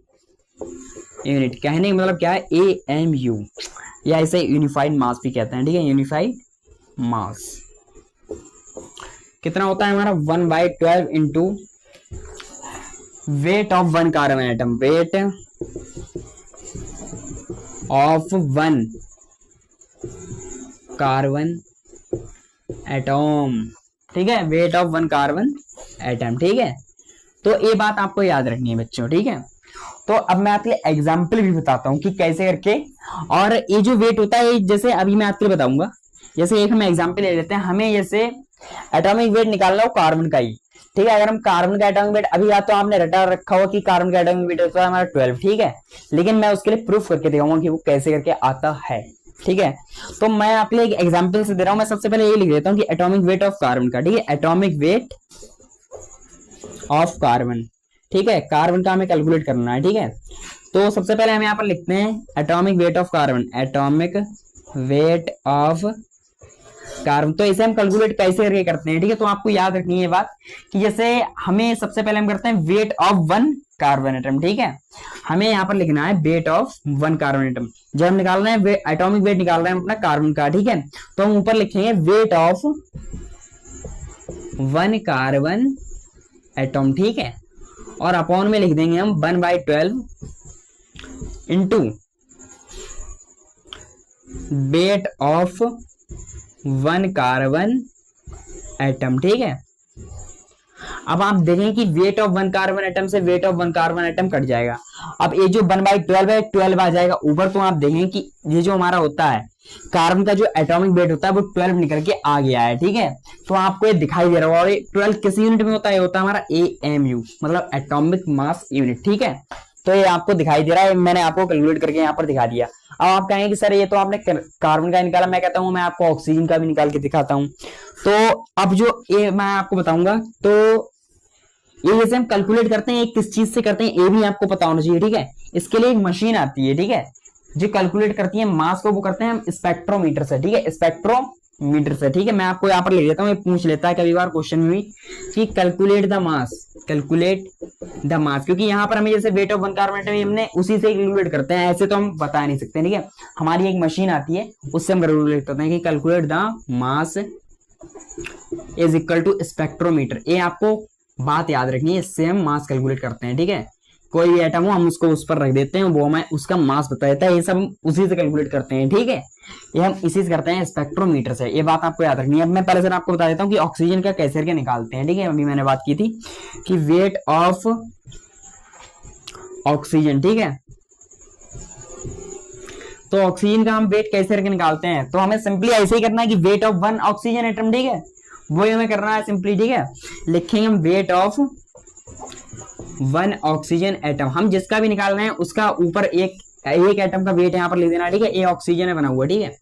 Speaker 1: unit. कहने का मतलब क्या है, AMU, या इसे यूनिफाइड मास भी कहते हैं, ठीक है, यूनिफाइड मास। कितना होता है हमारा 1/12 into weight of one carbon atom, weight of one carbon atom, ठीक है, weight of one carbon atom, ठीक है। तो ये बात आपको याद रखनी है बच्चों, ठीक है। तो अब मैं आपके लिए एग्जाम्पल भी बताता हूँ कि कैसे करके, और ये जो वेट होता है, जैसे अभी मैं आपके लिए बताऊंगा, जैसे एक हम एग्जाम्पल ले लेते हैं, हमें जैसे एटॉमिक वेट निकालना हो कार्बन का ही, ठीक है। अगर हम कार्बन का एटॉमिक वेट, अभी या तो आपने रटा रखा हुआ कि कार्बन का एटॉमिक वेट होता है हमारा 12, ठीक है, लेकिन मैं उसके लिए प्रूफ करके दिखाऊंगा कि वो कैसे करके आता है, ठीक है। तो मैं आपके लिए एक एग्जाम्पल से दे रहा हूं। मैं सबसे पहले ये लिख देता हूँ कि एटॉमिक वेट ऑफ कार्बन का, ठीक है, एटॉमिक वेट ऑफ कार्बन, ठीक है, कार्बन का हमें कैलकुलेट करना है, ठीक है। तो सबसे पहले हम यहाँ पर लिखते हैं atomic weight of carbon, atomic weight of carbon. तो इसे हम कैलकुलेट कैसे करके करते हैं, ठीक है। तो आपको याद रखनी है बात कि जैसे हमें सबसे पहले हम करते हैं wait of one carbon atom, ठीक है। हमें यहाँ पर लिखना है weight of one carbon atom. जब हम निकाल रहे हैं एटॉमिक वेट निकाल रहे हैं अपना कार्बन का, ठीक है, तो हम ऊपर लिखेंगे weight of one carbon atom, ठीक है, और अपॉन में लिख देंगे हम 1/12 into weight of one carbon atom, ठीक है। अब आप देखें कि weight of one carbon atom से weight of one carbon atom cut जाएगा। अब ये जो 1/12 है, 12 आ जाएगा ऊपर। तो आप देखें कि ये जो हमारा होता है कार्बन का जो एटॉमिक वेट होता है वो 12 निकल के आ गया है, ठीक है। तो आपको ये दिखाई दे रहा होगा, और ये 12 किस यूनिट में होता है, ये होता है हमारा AMU, मतलब एटॉमिक मास यूनिट, ठीक है। तो ये आपको दिखाई दे रहा है, मैंने आपको कैलकुलेट करके यहाँ पर दिखा दिया। अब आप कहेंगे कि सर ये तो आपने कार्बन का निकाला, मैं कहता हूँ मैं आपको ऑक्सीजन का भी निकाल के दिखाता हूँ। तो अब जो ये मैं आपको बताऊंगा, तो ये जैसे हम कैलकुलेट करते हैं, किस चीज से करते हैं ये भी आपको पता होना चाहिए, ठीक है। इसके लिए एक मशीन आती है, ठीक है, जो कैलकुलेट करती है मास को, वो करते हैं हम स्पेक्ट्रोमीटर से, ठीक है, स्पेक्ट्रोमीटर से, ठीक है। मैं आपको यहाँ पर लिख देता हूँ, ये पूछ लेता है कभी बार क्वेश्चन में भी कि calculate the mass, calculate the मास, क्योंकि यहाँ पर हमें जैसे wait of one carbon atom हमने उसी से कैलकुलेट करते हैं, ऐसे तो हम बता नहीं सकते, ठीक है। हमारी एक मशीन आती है, उससे हम कैलकुलेट करते हैं कि calculate the mass is equal to spectrometer. ये आपको बात याद रखनी है, इससे हम मास कैलकुलेट करते हैं, ठीक है। कोई भी एटम हो हम उसको उस पर रख देते हैं, वो हमें उसका मास बता देता है, ये सब हम उसी से कैलकुलेट करते हैं, ठीक है। ये हम इसी से करते हैं स्पेक्ट्रोमीटर से, ये बात आपको याद रखनी है। अब मैं पहले से आपको बता देता हूँ कि ऑक्सीजन का कैसे करके निकालते हैं, ठीक है। अभी मैंने बात की थी कि वेट ऑफ ऑक्सीजन, ठीक है। तो ऑक्सीजन का हम वेट कैसे करके निकालते हैं, तो हमें सिंपली ऐसे ही करना है कि weight of one oxygen atom, ठीक है, वो हमें करना है सिंपली, ठीक है। लिखेंगे हम wait of one oxygen atom, हम जिसका भी निकाल रहे हैं उसका ऊपर एक एटम का वेट यहाँ पर लिख देना, ठीक है। ये ऑक्सीजन है बना हुआ, ठीक है,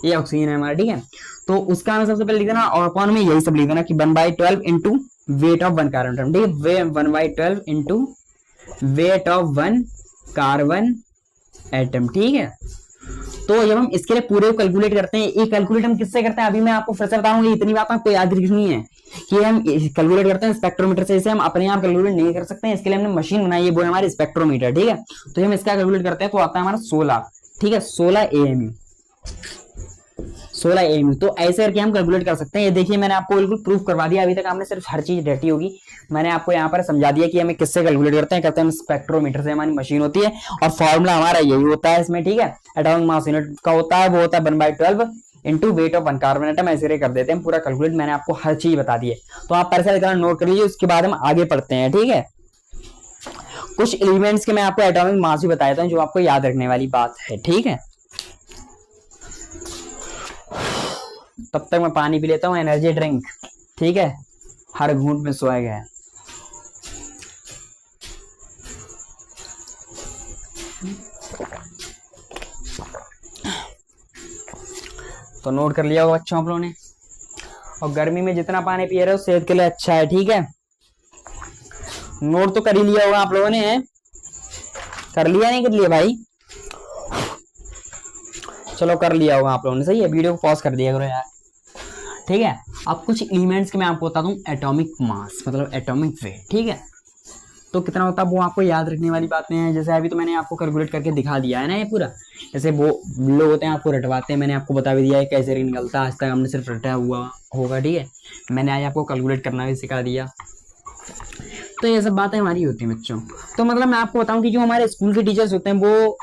Speaker 1: ये ऑक्सीजन है हमारा, ठीक है। तो उसका हमें सबसे पहले लिख देना, और अपॉन में यही सब लिख देना कि 1/12 into weight of one carbon atom, ठीक है, 1/12 into weight of one carbon atom, ठीक है। तो जब हम इसके लिए पूरे को कैलकुलेट करते हैं, ये कैलकुलेट हम किससे करते हैं, अभी मैं आपको फिर से बताऊंगा, इतनी बात आपको याद रखनी है कि हम कैलकुलेट करते हैं स्पेक्ट्रोमीटर से। इसे हम अपने आप कैलकुलेट नहीं कर सकते हैं, इसके लिए हमने मशीन बनाई है, वो है हमारी स्पेक्ट्रोमीटर, ठीक है। तो हम इसका कैलकुलेट करते हैं, तो आता है हमारा 16, ठीक है, 16 AMU, 16 AMU। तो ऐसे करके हम कैलकुलेट कर सकते हैं। ये देखिए मैंने आपको बिल्कुल प्रूफ करवा दिया, अभी तक आपने सिर्फ हर चीज रटी होगी, मैंने आपको यहाँ पर समझा दिया कि हमें किससे कैलकुलेट करते हैं स्पेक्ट्रोमीटर से, हमारी मशीन होती है, और फॉर्मूला हमारा यही होता है इसमें, ठीक है। एटॉमिक मास यूनिट का होता है, वो होता है 1/12 into weight of one carbon atom, ऐसे कर देते हैं पूरा कैलकुलेट। मैंने आपको हर चीज बता दी है, तो आप पहले नोट कर लीजिए, उसके बाद हम आगे पढ़ते हैं, ठीक है। कुछ एलिमेंट्स के मैं आपको एटॉमिक मास भी बता देता हूँ, जो आपको याद रखने वाली बात है, ठीक है। तब तक मैं पानी पी लेता हूँ, एनर्जी ड्रिंक, ठीक है, हर घूंट में स्वैग है। तो नोट कर लिया होगा बच्चों आप लोगों ने, और गर्मी में जितना पानी पी रहे हो सेहत के लिए अच्छा है, ठीक है। नोट तो कर ही लिया होगा आप लोगों ने, कर लिया नहीं कर लिया भाई, चलो कर लिया होगा आप लोगों ने, सही है। वीडियो को पॉज कर दिया करो यार, ठीक है। अब कुछ एलिमेंट्स के मैं आपको बताता हूँ एटॉमिक मास, मतलब एटॉमिक वेट, ठीक है। तो कितना होता है वो आपको याद रखने वाली बातें हैं। जैसे अभी तो मैंने आपको कैलकुलेट करके दिखा दिया है ना ये पूरा। जैसे वो लोग होते हैं आपको रटवाते हैं, मैंने आपको बता भी दिया है कैसे निकलता है। आज तक हमने सिर्फ रटा हुआ होगा, ठीक है। मैंने आज आपको कैलकुलेट करना भी सिखा दिया। तो ये सब बातें हमारी होती हैं बच्चों। तो मतलब मैं आपको बताऊं कि जो हमारे स्कूल के टीचर्स होते हैं वो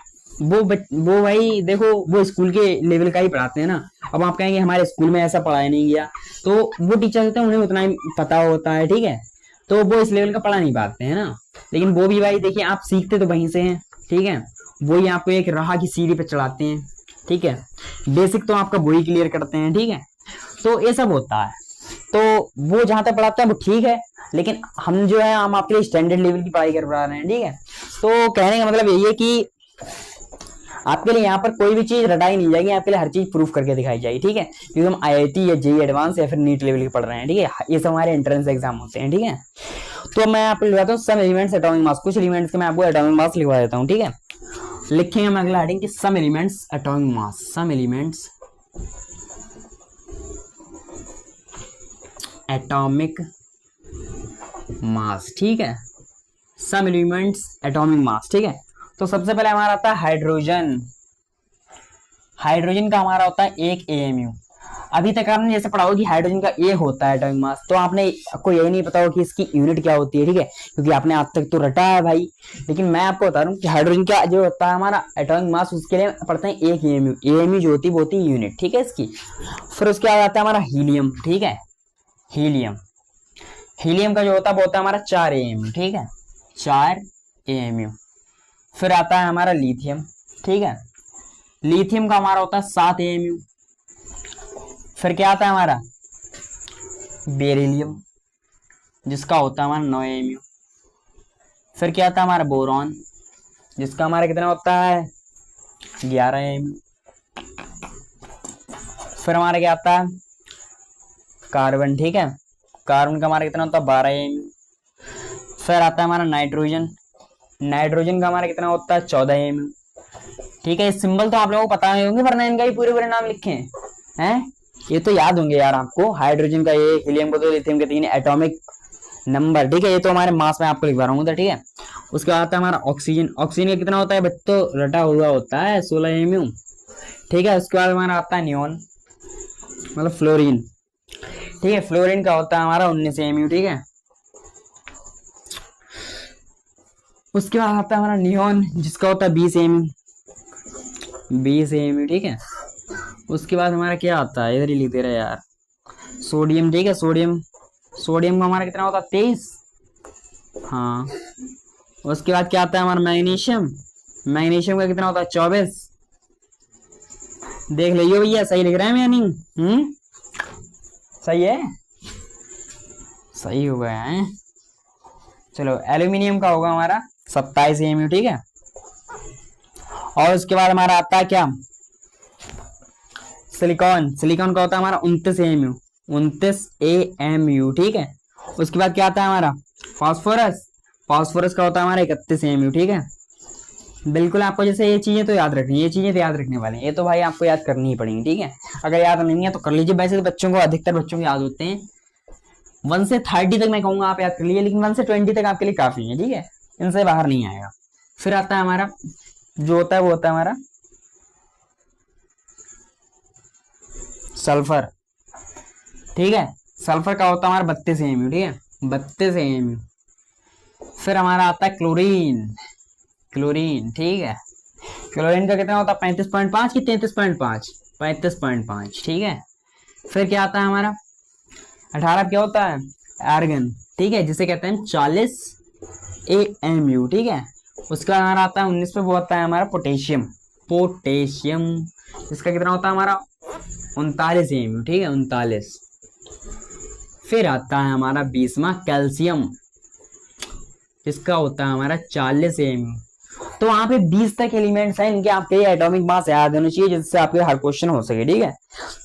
Speaker 1: भाई देखो वो स्कूल के लेवल का ही पढ़ाते हैं ना। अब आप कहेंगे हमारे स्कूल में ऐसा पढ़ाया नहीं गया, तो वो टीचर्स होते हैं उन्हें उतना ही पता होता है, ठीक है। तो वो इस लेवल का पढ़ा नहीं पाते हैं ना। लेकिन वो भी भाई देखिए आप सीखते तो वहीं से हैं, ठीक है। वही आपको एक राह की सीढ़ी पे चढ़ाते हैं, ठीक है। बेसिक तो आपका वही क्लियर करते हैं, ठीक है। तो ये सब होता है। तो वो जहां तक पढ़ाते हैं वो ठीक है, लेकिन हम जो है हम आपके लिए स्टैंडर्ड लेवल की पढ़ाई करवा रहे हैं, ठीक है। तो कहने का मतलब यही है कि आपके लिए यहाँ पर कोई भी चीज रटाई नहीं जाएगी, आपके लिए हर चीज प्रूफ करके दिखाई जाएगी, ठीक है। क्योंकि हम आईआईटी या जेईई एडवांस या फिर नीट लेवल के पढ़ रहे हैं, ठीक है। ये सब हमारे एंट्रेंस एग्जाम होते हैं, ठीक है। तो मैं आपको लिखवाता हूँ सम एलिमेंट्स एटॉमिक मास। कुछ एलिमेंट्स के मैं आपको एटॉमिक मास लिखवा देता हूँ, ठीक है। लिखेंगे हम अगला हेडिंग कि some elements atomic mass. Some elements atomic mass, ठीक है। सम एलिमेंट्स एटॉमिक मास, ठीक है। तो सबसे पहले हमारा आता है हाइड्रोजन। हाइड्रोजन का हमारा होता है 1 AMU। अभी तक आपने जैसे पढ़ा होगा कि हाइड्रोजन का A होता है एटॉमिक मास, तो आपको यही नहीं पता होगा कि इसकी यूनिट क्या होती है, ठीक है। क्योंकि आपने आज तक तो रटा है भाई। लेकिन मैं आपको बता रहा हूँ कि हाइड्रोजन का जो होता है हमारा एटॉमिक मास, उसके लिए पढ़ते हैं 1 AMU। AMU जो होती है वो होती है यूनिट, ठीक है इसकी। फिर उसके बाद आता है हमारा हीलियम, ठीक है। हीलियम, हीलियम का जो होता है वो होता है हमारा 4 AMU, ठीक है। 4 AMU। फिर आता है हमारा लिथियम, ठीक है। लिथियम का हमारा होता है 7 AMU। फिर क्या आता है हमारा बेरिलियम, जिसका होता है हमारा 9 AMU। फिर क्या आता है हमारा बोरॉन, जिसका हमारा कितना होता है 11 AMU। फिर हमारा क्या आता है कार्बन, ठीक है। कार्बन का हमारा कितना होता है 12 AMU। फिर आता है हमारा नाइट्रोजन। नाइट्रोजन का हमारा कितना होता है 14 AMU, ठीक है। सिंबल तो आप लोगों को पता नहीं होंगे, वरना इनका ही पूरे नाम लिखे हैं। ये तो याद होंगे यार आपको। हाइड्रोजन का 1, हीलियम का 2, लिथियम का 3 एटॉमिक नंबर, ठीक है। ये तो हमारे मास में आपको लिखवा रहा हूँ, ठीक है। उसके बाद आता है हमारा ऑक्सीजन। ऑक्सीजन का कितना होता है बच्चों, रटा हुआ होता है 16 AMU, ठीक है। उसके बाद हमारा आता है नियोन, मतलब फ्लोरीन, ठीक है। फ्लोरीन का होता है हमारा 19 AMU, ठीक है। उसके बाद आता है हमारा नियोन, जिसका होता है 20 AMU, 20 AMU, ठीक है। उसके बाद हमारा क्या आता है, इधर ही लिखते रहे यार, सोडियम, ठीक है। सोडियम, सोडियम का हमारा कितना होता है 23, हाँ। उसके बाद क्या आता है हमारा मैग्नीशियम। मैग्नीशियम का कितना होता है 24। देख लीजिए भैया सही लिख रहे हैं या नहीं? सही है, सही हो गया है। चलो एल्यूमिनियम का होगा हमारा 27 AMU, ठीक है। और उसके बाद हमारा आता है क्या सिलिकॉन। सिलिकॉन का होता है हमारा 29 AMU, 29 AMU, ठीक है। उसके बाद क्या आता है हमारा फास्फोरस। फास्फोरस का होता है हमारा 31 AMU, ठीक है। बिल्कुल आपको जैसे ये चीजें तो याद रखनी, ये चीजें तो याद रखने वाले हैं, ये तो भाई आपको याद करनी ही पड़ेंगी, ठीक है। अगर याद नहीं है तो कर लीजिए। वैसे तो बच्चों को, अधिकतर बच्चों को याद होते हैं। 1 से 30 तक मैं कहूंगा आप याद कर लीजिए, लेकिन 1 से 20 तक आपके लिए काफी है, ठीक है। इनसे बाहर नहीं आएगा। फिर आता है हमारा जो होता है वो होता है हमारा सल्फर, ठीक है। सल्फर का होता है हमारा 32 AMU, ठीक है, 32 AMU। फिर हमारा आता है क्लोरीन। क्लोरीन, ठीक है। क्लोरीन का कितना होता है 35.5 की 33.5, 35.5, ठीक है। फिर क्या आता है हमारा 18 क्या होता है आर्गन, ठीक है, जिसे कहते हैं 40 AMU, ठीक है। उसका हमारा आता है 19 पे, वो होता है हमारा पोटेशियम। पोटेशियम, इसका कितना होता है हमारा 39 AMU, ठीक है, 39। फिर आता है हमारा 20वां कैल्शियम, इसका होता है हमारा 40 AMU। तो वहां पे 20 तक एलिमेंट्स हैं, इनके आपके एटॉमिक मास याद होने चाहिए, जिससे आपके हर क्वेश्चन हो सके, ठीक है।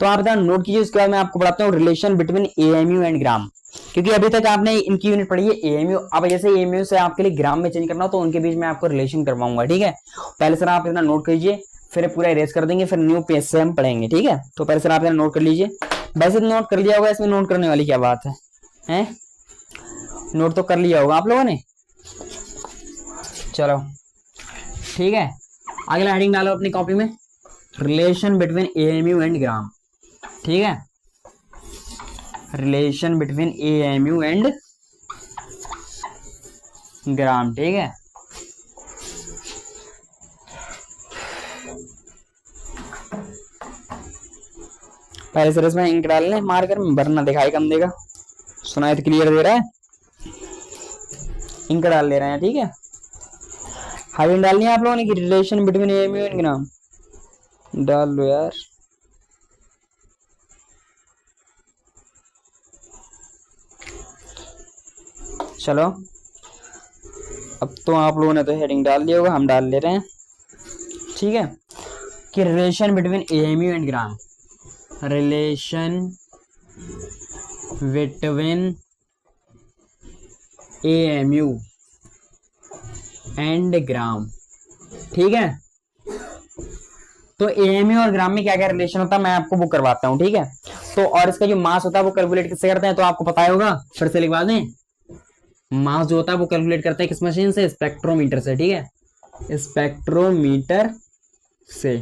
Speaker 1: तो आप नोट कीजिए। उसके बाद मैं आपको बताता हूँ रिलेशन बिटवीन AMU एंड ग्राम, क्योंकि अभी तक आपने इनकी यूनिट पढ़ी है AMU। अब जैसे AMU से आपके लिए ग्राम में चेंज करना हो तो उनके बीच में आपको रिलेशन करवाऊंगा, ठीक है। पहले सर आप इतना नोट कीजिए, फिर पूरा इरेज कर देंगे, फिर न्यू पेज से हम पढ़ेंगे, ठीक है। तो पहले सर आप इतना नोट कर लीजिए। वैसे तो नोट कर लिया होगा, इसमें नोट करने वाली क्या बात है? नोट तो कर लिया होगा आप लोगों ने। चलो ठीक है, अगला हेडिंग डालो अपनी कॉपी में, relation between AMU and gram. ठीक है, relation between AMU and gram. ठीक है, पहले से इसमें इंक डाल लें मार्कर में, वरना दिखाई कम देगा, सुनाई तो क्लियर दे रहा है, इंक डाल ले रहे हैं। ठीक है, हेडिंग डालनी है आप लोगों ने कि रिलेशन बिटवीन एएमयू एंड ग्राम, डाल लो यार। चलो अब तो आप लोगों ने तो हेडिंग डाल दिया होगा, हम डाल ले रहे हैं। ठीक है, कि relation between AMU and gram, relation between AMU and gram. ठीक है, तो एएमयू और ग्राम में क्या क्या रिलेशन होता है मैं आपको वो करवाता हूँ। ठीक है, तो और इसका जो मास होता है वो कैलकुलेट किससे करते हैं, तो आपको पता होगा, फिर से लिखवा दें। मास जो होता है वो कैलकुलेट करते हैं किस मशीन से, स्पेक्ट्रोमीटर से। ठीक है, स्पेक्ट्रोमीटर से।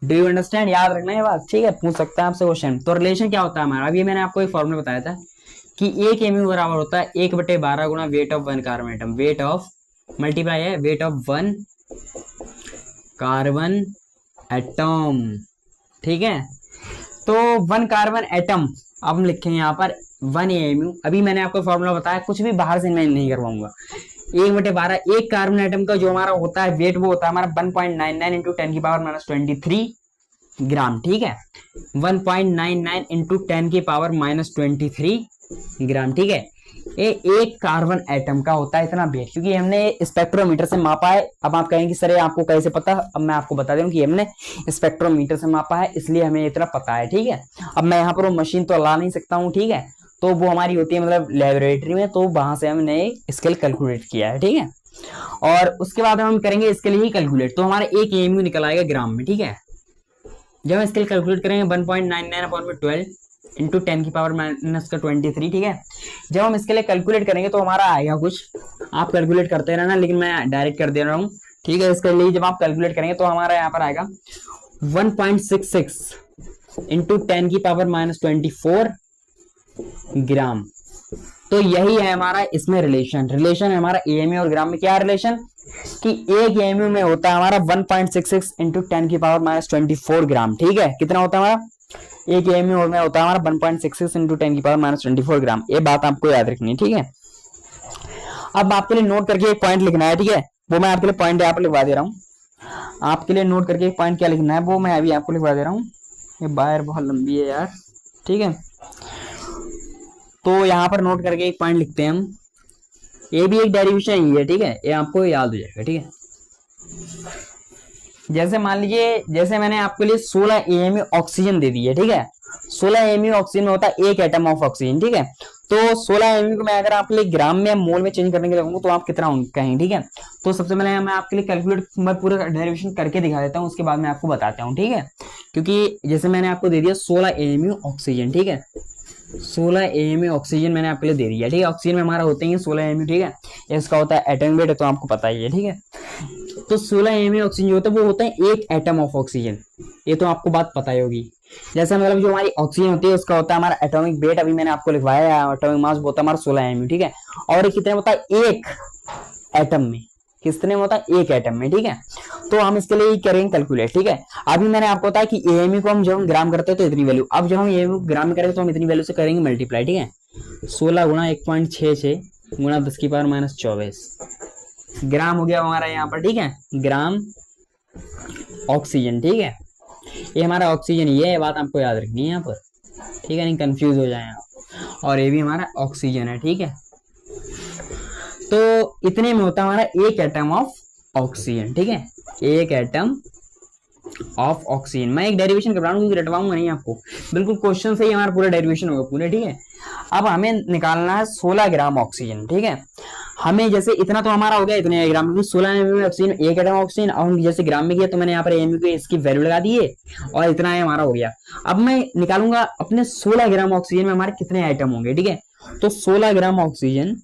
Speaker 1: डू यू अंडरस्टैंड, याद रखना है बात। ठीक है, पूछ सकता है आपसे क्वेश्चन। तो रिलेशन क्या होता है हमारा, अभी मैंने आपको एक फॉर्मूला बताया था कि एक एमयू बराबर होता है 1/12 गुना weight of 1 carbon atom. Weight of multiply है वेट ऑफ 1 कार्बन एटम। ठीक है, तो 1 कार्बन एटम अब हम लिखेंगे यहाँ पर 1 एमयू। अभी मैंने आपको फॉर्मूला बताया, कुछ भी बाहर से मैं नहीं करवाऊंगा। 1/12 एक कार्बन एटम का जो हमारा होता है वेट, वो होता है हमारा 1.99 इंटू 10⁻⁻23 ग्राम। ठीक है, 1.99 इंटू 10⁻⁻23 ग्राम। ठीक है, ये एक कार्बन एटम का होता है इतना वेट, क्योंकि हमने स्पेक्ट्रोमीटर से मापा है। अब आप कहेंगे सर आपको कैसे पता, अब मैं आपको बता दूं कि हमने स्पेक्ट्रोमीटर से मापा है, इसलिए हमें इतना पता है। ठीक है, अब मैं यहाँ पर वो मशीन तो ला नहीं सकता हूँ। ठीक है, तो वो हमारी होती है मतलब लेबोरेटरी में, तो वहां से हमने स्केल कैलकुलेट किया है। ठीक है, और उसके बाद हम करेंगे इसके लिए ही कैलकुलेट, तो हमारा एक एमयू निकल आएगा ग्राम में। ठीक है, जब हम स्केल कैलकुलेट करेंगे 1.99/12 इंटू 10⁻⁻23। ठीक है, जब हम इसके लिए कैलकुलेट करेंगे तो हमारा आएगा कुछ, आप कैलकुलेट करते रहना, लेकिन मैं डायरेक्ट कर दे रहा हूँ। ठीक है, इसके लिए जब आप कैलकुलेट करेंगे तो हमारा यहाँ पर आएगा 1.66 इंटू 10⁻⁻24 ग्राम। तो यही है हमारा इसमें रिलेशन है हमारा एएमयू और ग्राम में। क्या रिलेशन कि एक एएमयू में होता है हमारा 1.66 इंटू 10⁻⁻24 ग्राम। ठीक है, कितना होता है हमारा, एक एएमयू में होता है हमारा 1.66 इंटू 10⁻⁻24 ग्राम। ये बात आपको याद रखनी है। ठीक है, अब आपके लिए नोट करके एक पॉइंट लिखना है। ठीक है, वो मैं आपके लिए पॉइंट यहाँ पर लिखवा दे रहा हूँ। आपके लिए नोट करके एक पॉइंट क्या लिखना है वो मैं अभी आपको लिखवा दे रहा हूँ। ये बाहर बहुत लंबी है यार। ठीक है, तो यहाँ पर नोट करके एक पॉइंट लिखते हैं हम, ये भी एक डेरिवेशन ही है। ठीक है, ये आपको याद हो जाएगा। ठीक है, जैसे मान लीजिए, जैसे मैंने आपके लिए 16 एएमयू ऑक्सीजन दे दी है। ठीक है, 16 एएमयू ऑक्सीजन में होता है एक एटम ऑफ ऑक्सीजन। ठीक है, तो 16 एमयू को मैं अगर आपके लिए ग्राम में मोल में चेंज करने के लिए कहूंगा तो आप कितना कहेंगे। ठीक है, तो सबसे पहले मैं आपके लिए कैलकुलेट मैं पूरा डेरिवेशन करके दिखा देता हूँ, उसके बाद मैं आपको बताता हूँ। ठीक है, क्योंकि जैसे मैंने आपको दे दिया 16 एएमयू ऑक्सीजन। ठीक है, 16 एएमयू ऑक्सीजन मैंने आपके लिए दे दिया। ठीक है, ऑक्सीजन में हमारा होते हैं 16 एएमयू। ठीक है, इसका होता है एटॉमिक वेट, तो आपको पता ही है। ठीक है, तो 16 एएमयू ऑक्सीजन जो होता है वो होता है एक एटम ऑफ ऑक्सीजन, ये तो आपको बात पता ही होगी। जैसे मतलब जो हमारी ऑक्सीजन होती है उसका होता है हमारा एटॉमिक वेट, अभी मैंने आपको लिखवाया है, एटॉमिक मास होता है हमारा 16 एएमयू। ठीक है, और कितने होता है एक एटम में, कितने में होता है एक एटम में। ठीक है, तो हम इसके लिए करेंगे कैलकुलेट। ठीक है, अभी मैंने आपको बताया कि एएमयू को हम जब हम ग्राम करते हैं तो इतनी वैल्यू, अब जब हम एएमयू ग्राम में करेंगे तो हम इतनी वैल्यू से करेंगे मल्टीप्लाई। ठीक है, 16 गुणा 1.66 गुणा 10⁻⁻24 ग्राम हो गया हमारा यहाँ पर। ठीक है, ग्राम ऑक्सीजन। ठीक है, ये हमारा ऑक्सीजन, ये बात आपको याद रखनी है यहाँ पर। ठीक है, नहीं कंफ्यूज हो जाए आप। और ये भी हमारा ऑक्सीजन है। ठीक है, तो इतने में होता है हमारा एक एटम ऑफ ऑक्सीजन। ठीक है, एक एटम ऑफ ऑक्सीजन। मैं एक डेरिवेशन कर रहा हूँ, रटवाऊंगा नहीं आपको, बिल्कुल क्वेश्चन से ही हमारा पूरा डेरिवेशन होगा पूरे। ठीक है, अब हमें निकालना है 16 ग्राम ऑक्सीजन। ठीक है, हमें जैसे इतना तो हमारा हो गया इतने ग्राम, क्योंकि 16 एमयू ऑक्सीजन एक एटम ऑक्सीजन, और हम जैसे ग्राम में किया तो मैंने यहाँ पर एमयू के इसकी वैल्यू लगा दी है, और इतना है हमारा हो गया। अब मैं निकालूंगा अपने 16 ग्राम ऑक्सीजन में हमारे कितने आइटम होंगे। ठीक है, तो 16 ग्राम ऑक्सीजन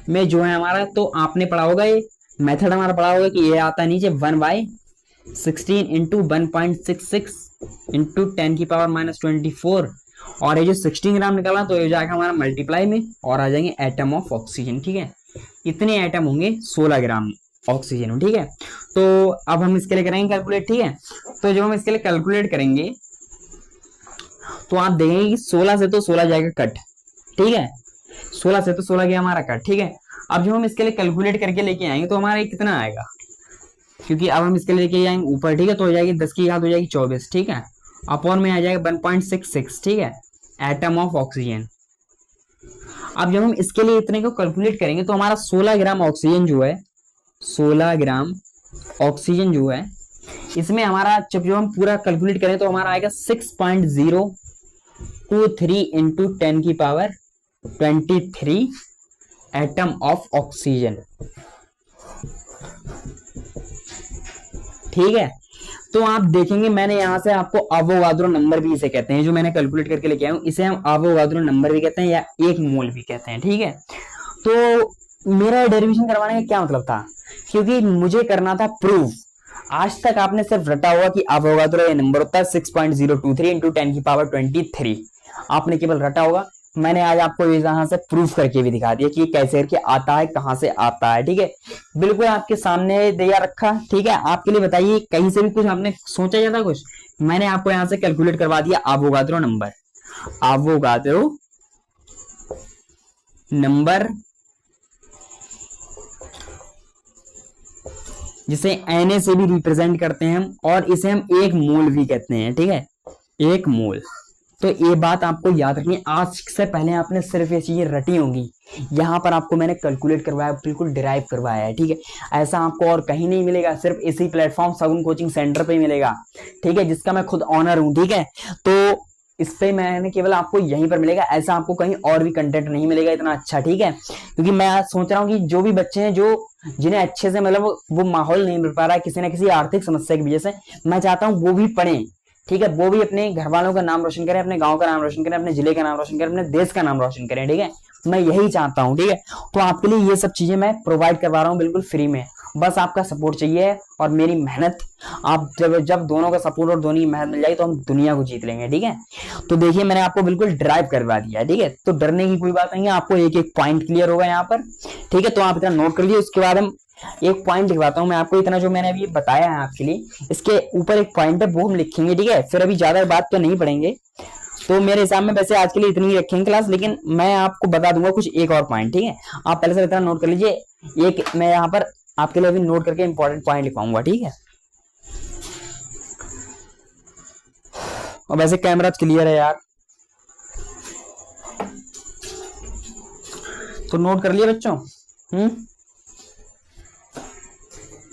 Speaker 1: में जो है हमारा, तो आपने पढ़ा होगा ये मेथड हमारा पढ़ा होगा कि ये आता है नीचे 1/16 इंटू 1.66 इंटू 10⁻⁻24, और ये जो 16 ग्राम निकाला तो ये जाएगा हमारा मल्टीप्लाई में और आ जाएंगे एटम ऑफ ऑक्सीजन। ठीक है, इतने एटम होंगे 16 ग्राम ऑक्सीजन में। ठीक है, तो अब हम इसके लिए करेंगे कैलकुलेट। ठीक है, तो जब हम इसके लिए कैलकुलेट करेंगे तो आप देखेंगे कि 16 से तो 16 जाएगा कट। ठीक है, 16 से तो 16 गया हमारा कट। ठीक है, अब जब हम इसके लिए कैलकुलेट करके लेके आएंगे तो हमारा कितना आएगा, क्योंकि अब हम इसके लिए लेके जाएंगे ऊपर। ठीक है, तो हो जाएगी 10 की घात हो जाएगी 24। ठीक है, अपॉन में आ जाएगा 1.66। ठीक है, एटम ऑफ ऑक्सीजन। अब जब हम इसके लिए इतने को कैलकुलेट करेंगे तो हमारा 16 ग्राम ऑक्सीजन जो है, 16 ग्राम ऑक्सीजन जो है, इसमें हमारा जब हम पूरा कैलकुलेट करें तो हमारा आएगा 6.023 इंटू 10⁻23 एटम ऑफ ऑक्सीजन। ठीक है, तो आप देखेंगे मैंने यहां से आपको अवोगाद्रो नंबर भी इसे कहते हैं, जो मैंने कैलकुलेट करके लेके आया हूं, इसे हम अवोगाद्रो नंबर भी कहते हैं या 1 मोल भी कहते हैं। ठीक है, तो मेरा डेरिवेशन करवाने का क्या मतलब था, क्योंकि मुझे करना था प्रूव। आज तक आपने सिर्फ रटा हुआ कि अवोगाद्रो ये नंबर होता है 6.023 इंटू 10⁻23, आपने केवल रटा होगा। मैंने आज आपको यहां से प्रूफ करके भी दिखा दिया कि कैसे करके आता है, कहां से आता है। ठीक है, बिल्कुल आपके सामने दिया रखा। ठीक है, आपके लिए बताइए कहीं से भी कुछ आपने सोचा जाता कुछ, मैंने आपको यहां से कैलकुलेट करवा दिया अवोगाद्रो नंबर। अवोगाद्रो नंबर जिसे Na से भी रिप्रेजेंट करते हैं हम, और इसे हम 1 मोल भी कहते हैं। ठीक है, 1 मोल। तो ये बात आपको याद रखनी है, आज से पहले आपने सिर्फ ये चीजें रटी होंगी, यहाँ पर आपको मैंने कैलकुलेट करवाया, बिल्कुल डिराइव करवाया है। ठीक है, ऐसा आपको और कहीं नहीं मिलेगा, सिर्फ इसी प्लेटफॉर्म सगुन कोचिंग सेंटर पे ही मिलेगा। ठीक है, जिसका मैं खुद ऑनर हूँ। ठीक है, तो इस पे मैंने केवल आपको यहीं पर मिलेगा, ऐसा आपको कहीं और भी कंटेंट नहीं मिलेगा इतना अच्छा। ठीक है, क्योंकि मैं आज सोच रहा हूँ कि जो भी बच्चे हैं जो जिन्हें अच्छे से मतलब वो माहौल नहीं मिल पा रहा है किसी न किसी आर्थिक समस्या की वजह से, मैं चाहता हूँ वो भी पढ़ें। ठीक है, वो भी अपने घर वालों का नाम रोशन करें, अपने गांव का नाम रोशन करें, अपने जिले का नाम रोशन करें, अपने देश का नाम रोशन करें। ठीक है, मैं यही चाहता हूँ। ठीक है, तो आपके लिए ये सब चीजें मैं प्रोवाइड करवा रहा हूँ बिल्कुल फ्री में, बस आपका सपोर्ट चाहिए और मेरी मेहनत। आप जब दोनों का सपोर्ट और दोनों की मेहनत मिल जाएगी तो हम दुनिया को जीत लेंगे। ठीक है, तो देखिए मैंने आपको बिल्कुल ड्राइव करवा दिया है। ठीक है, तो डरने की कोई बात नहीं है, आपको एक एक पॉइंट क्लियर होगा यहाँ पर। ठीक है, तो आप इतना नोट कर लीजिए। उसके बाद हम एक पॉइंट लिखवाता हूं मैं आपको, इतना जो मैंने अभी बताया है आपके लिए, इसके ऊपर एक पॉइंट है वो हम लिखेंगे। ठीक है, फिर अभी ज्यादा बात तो नहीं पढ़ेंगे, तो मेरे हिसाब में वैसे आज के लिए इतनी ही रखेंगे क्लास, लेकिन मैं आपको बता दूंगा कुछ एक और पॉइंट। ठीक है, आप पहले से इतना नोट कर लीजिए। एक मैं यहाँ पर आपके लिए अभी नोट करके इंपॉर्टेंट पॉइंट लिखवाऊंगा। ठीक है, और वैसे कैमरा क्लियर है यार, तो नोट कर लिया बच्चों।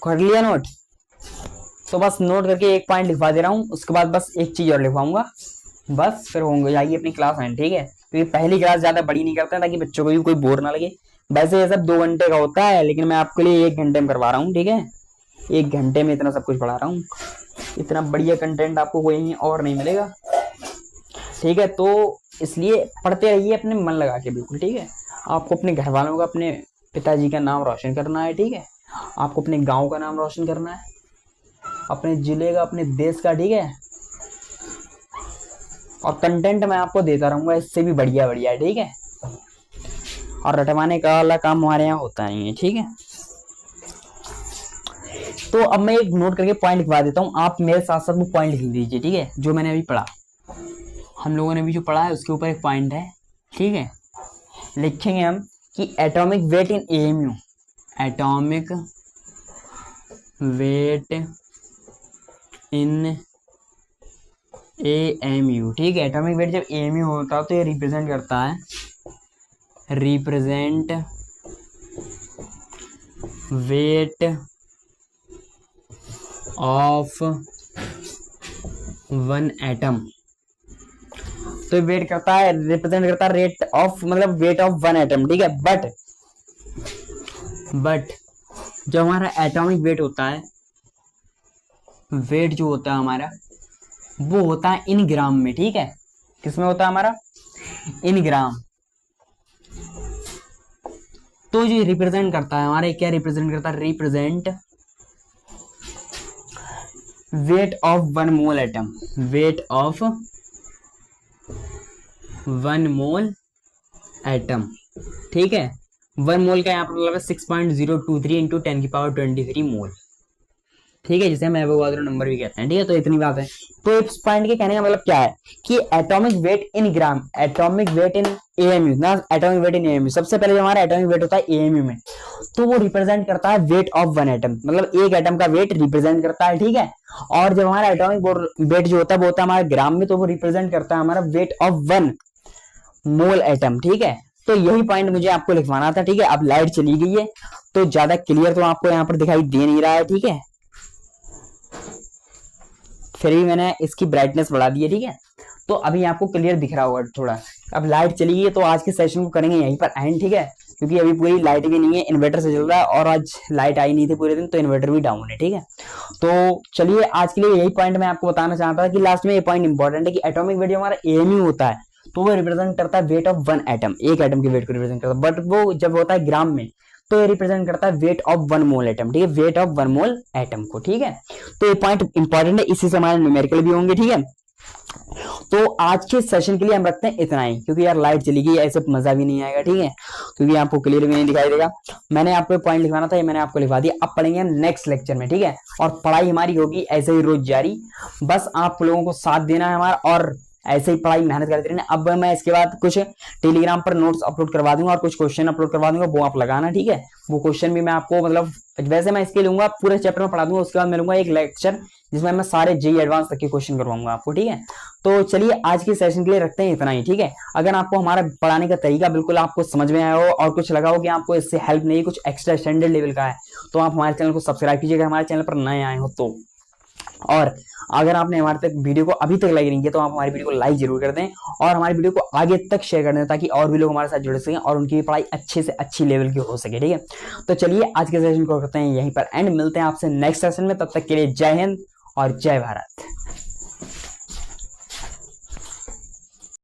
Speaker 1: कर लिया नोट, तो बस नोट करके एक पॉइंट लिखवा दे रहा हूँ, उसके बाद बस एक चीज और लिखवाऊंगा, बस फिर होंगे जाइए अपनी क्लास एंड। ठीक है, क्योंकि पहली क्लास ज्यादा बड़ी नहीं करते ताकि बच्चों को भी कोई बोर ना लगे। वैसे ये सब 2 घंटे का होता है, लेकिन मैं आपके लिए 1 घंटे में करवा रहा हूँ। ठीक है, 1 घंटे में इतना सब कुछ पढ़ा रहा हूँ, इतना बढ़िया कंटेंट आपको कोई और नहीं मिलेगा। ठीक है, तो इसलिए पढ़ते रहिए अपने मन लगा के बिल्कुल। ठीक है, आपको अपने घर वालों का, अपने पिताजी का नाम रोशन करना है। ठीक है, आपको अपने गांव का नाम रोशन करना है, अपने जिले का, अपने देश का। ठीक है, और कंटेंट मैं आपको देता रहूंगा इससे भी बढ़िया बढ़िया। ठीक है, और रटवाने का वाला काम हमारे यहाँ होता नहीं है। ठीक है, तो अब मैं एक नोट करके पॉइंट लिखवा देता हूँ, आप मेरे साथ साथ वो पॉइंट लिख दीजिए। ठीक है, जो मैंने अभी पढ़ा, हम लोगों ने भी जो पढ़ा है उसके ऊपर एक पॉइंट है। ठीक है, लिखेंगे हम कि एटॉमिक वेट इन एएमयू, एटॉमिक वेट इन एएमयू। ठीक है, एटॉमिक वेट जब एएमयू होता है तो ये रिप्रेजेंट करता है, रिप्रेजेंट वेट ऑफ 1 एटम। तो वेट करता है, रिप्रेजेंट करता है रेट ऑफ, मतलब वेट ऑफ 1 एटम। ठीक है, बट जो हमारा एटॉमिक वेट होता है, वेट जो होता है हमारा वो होता है इन ग्राम में। ठीक है, किसमें होता है हमारा, इन ग्राम। तो जो रिप्रेजेंट करता है हमारे, क्या रिप्रेजेंट करता है, represent wait of one mole atom, weight of one mole atom, ठीक है। वन मोल का यहाँ पर मतलब 6.023 इंटू 10⁻23 मोल, ठीक है, जिसे हम एवोगाड्रो नंबर भी कहते हैं, ठीक है। तो इतनी बात है। तो इस पॉइंट के कहने का मतलब क्या है कि एटॉमिक वेट इन ग्राम, एटॉमिक वेट इन एएमयू ना, एटॉमिक वेट इन एएमयू, सबसे पहले जो हमारा एटॉमिक वेट होता है एएमयू में, तो वो रिप्रेजेंट करता है वेट ऑफ वन एटम, मतलब एक एटम का वेट रिप्रेजेंट करता है, ठीक है। और जब हमारा एटॉमिक वेट जो होता है वो होता है हमारे ग्राम में, तो वो रिप्रेजेंट करता है हमारा wait of one mole atom, ठीक है। तो यही पॉइंट मुझे आपको लिखवाना था, ठीक है। अब लाइट चली गई है तो ज्यादा क्लियर तो आपको यहाँ पर दिखाई दे नहीं रहा है, ठीक है, फिर भी मैंने इसकी ब्राइटनेस बढ़ा दी है, ठीक है। तो अभी आपको क्लियर दिख रहा होगा थोड़ा। अब लाइट चली गई है तो आज के सेशन को करेंगे यहीं पर एंड, ठीक है, क्योंकि अभी पूरी लाइट भी नहीं है, इन्वर्टर से चल रहा है, और आज लाइट आई नहीं थी पूरे दिन तो इन्वर्टर भी डाउन है, ठीक है। तो चलिए आज के लिए यही पॉइंट मैं आपको बताना चाहता था कि लास्ट में ये पॉइंट इंपॉर्टेंट है कि एटॉमिक वेट जो हमारा एएमयू होता है तो वो रिप्रेजेंट करता है वेट ऑफ वन एटम, एक एटम के वेट को रिप्रेजेंट करता है, बट वो जब होता है ग्राम में तो ये रिप्रेजेंट करता है weight of one mole atom, ठीक है, weight of one mole atom को, ठीक है। तो ये पॉइंट इंपॉर्टेंट है, इसी से हमारे न्यूमेरिकल भी होंगे, ठीक है। तो आज के सेशन के लिए हम रखते हैं इतना ही, क्योंकि यार लाइट चली गई, ऐसे मजा भी नहीं आएगा, ठीक है, क्योंकि आपको क्लियर भी नहीं दिखाई देगा। मैंने आपको पॉइंट लिखवाना था, ये मैंने आपको लिखवा दिया। अब पढ़ेंगे हम नेक्स्ट लेक्चर में, ठीक है, और पढ़ाई हमारी होगी ऐसे ही रोज जारी, बस आप लोगों को साथ देना है हमारा, और ऐसे ही पढ़ाई मेहनत करते रहना। अब मैं इसके बाद कुछ टेलीग्राम पर नोट्स अपलोड करवा दूंगा और कुछ क्वेश्चन अपलोड करवा दूंगा, वो आप लगाना, ठीक है। वो क्वेश्चन भी मैं आपको मतलब वैसे मैं इसके लूंगा पूरे चैप्टर में पढ़ा दूंगा, उसके बाद मैं लूंगा एक लेक्चर जिसमें मैं सारे जेई एडवांस तक के क्वेश्चन करवाऊंगा आपको, ठीक है। तो चलिए आज के सेशन के लिए रखते हैं इतना ही, ठीक है। अगर आपको हमारा पढ़ाने का तरीका बिल्कुल आपको समझ में आया हो और कुछ लगा हो कि आपको इससे हेल्प नहीं, कुछ एक्स्ट्रा स्टैंडर्ड लेवल का है, तो आप हमारे चैनल को सब्सक्राइब कीजिएगा, हमारे चैनल पर नए आए हो तो। और अगर आपने हमारे तक वीडियो को अभी तक लाइक नहीं किया तो आप हमारी वीडियो को लाइक जरूर कर दें और हमारी वीडियो को आगे तक शेयर कर दें, ताकि और भी लोग हमारे साथ जुड़ सकें और उनकी पढ़ाई अच्छे से अच्छी लेवल की हो सके, ठीक है। तो चलिए आज के सेशन को करते हैं यहीं पर एंड, मिलते हैं आपसे नेक्स्ट सेशन में, तब तक के लिए जय हिंद और जय भारत।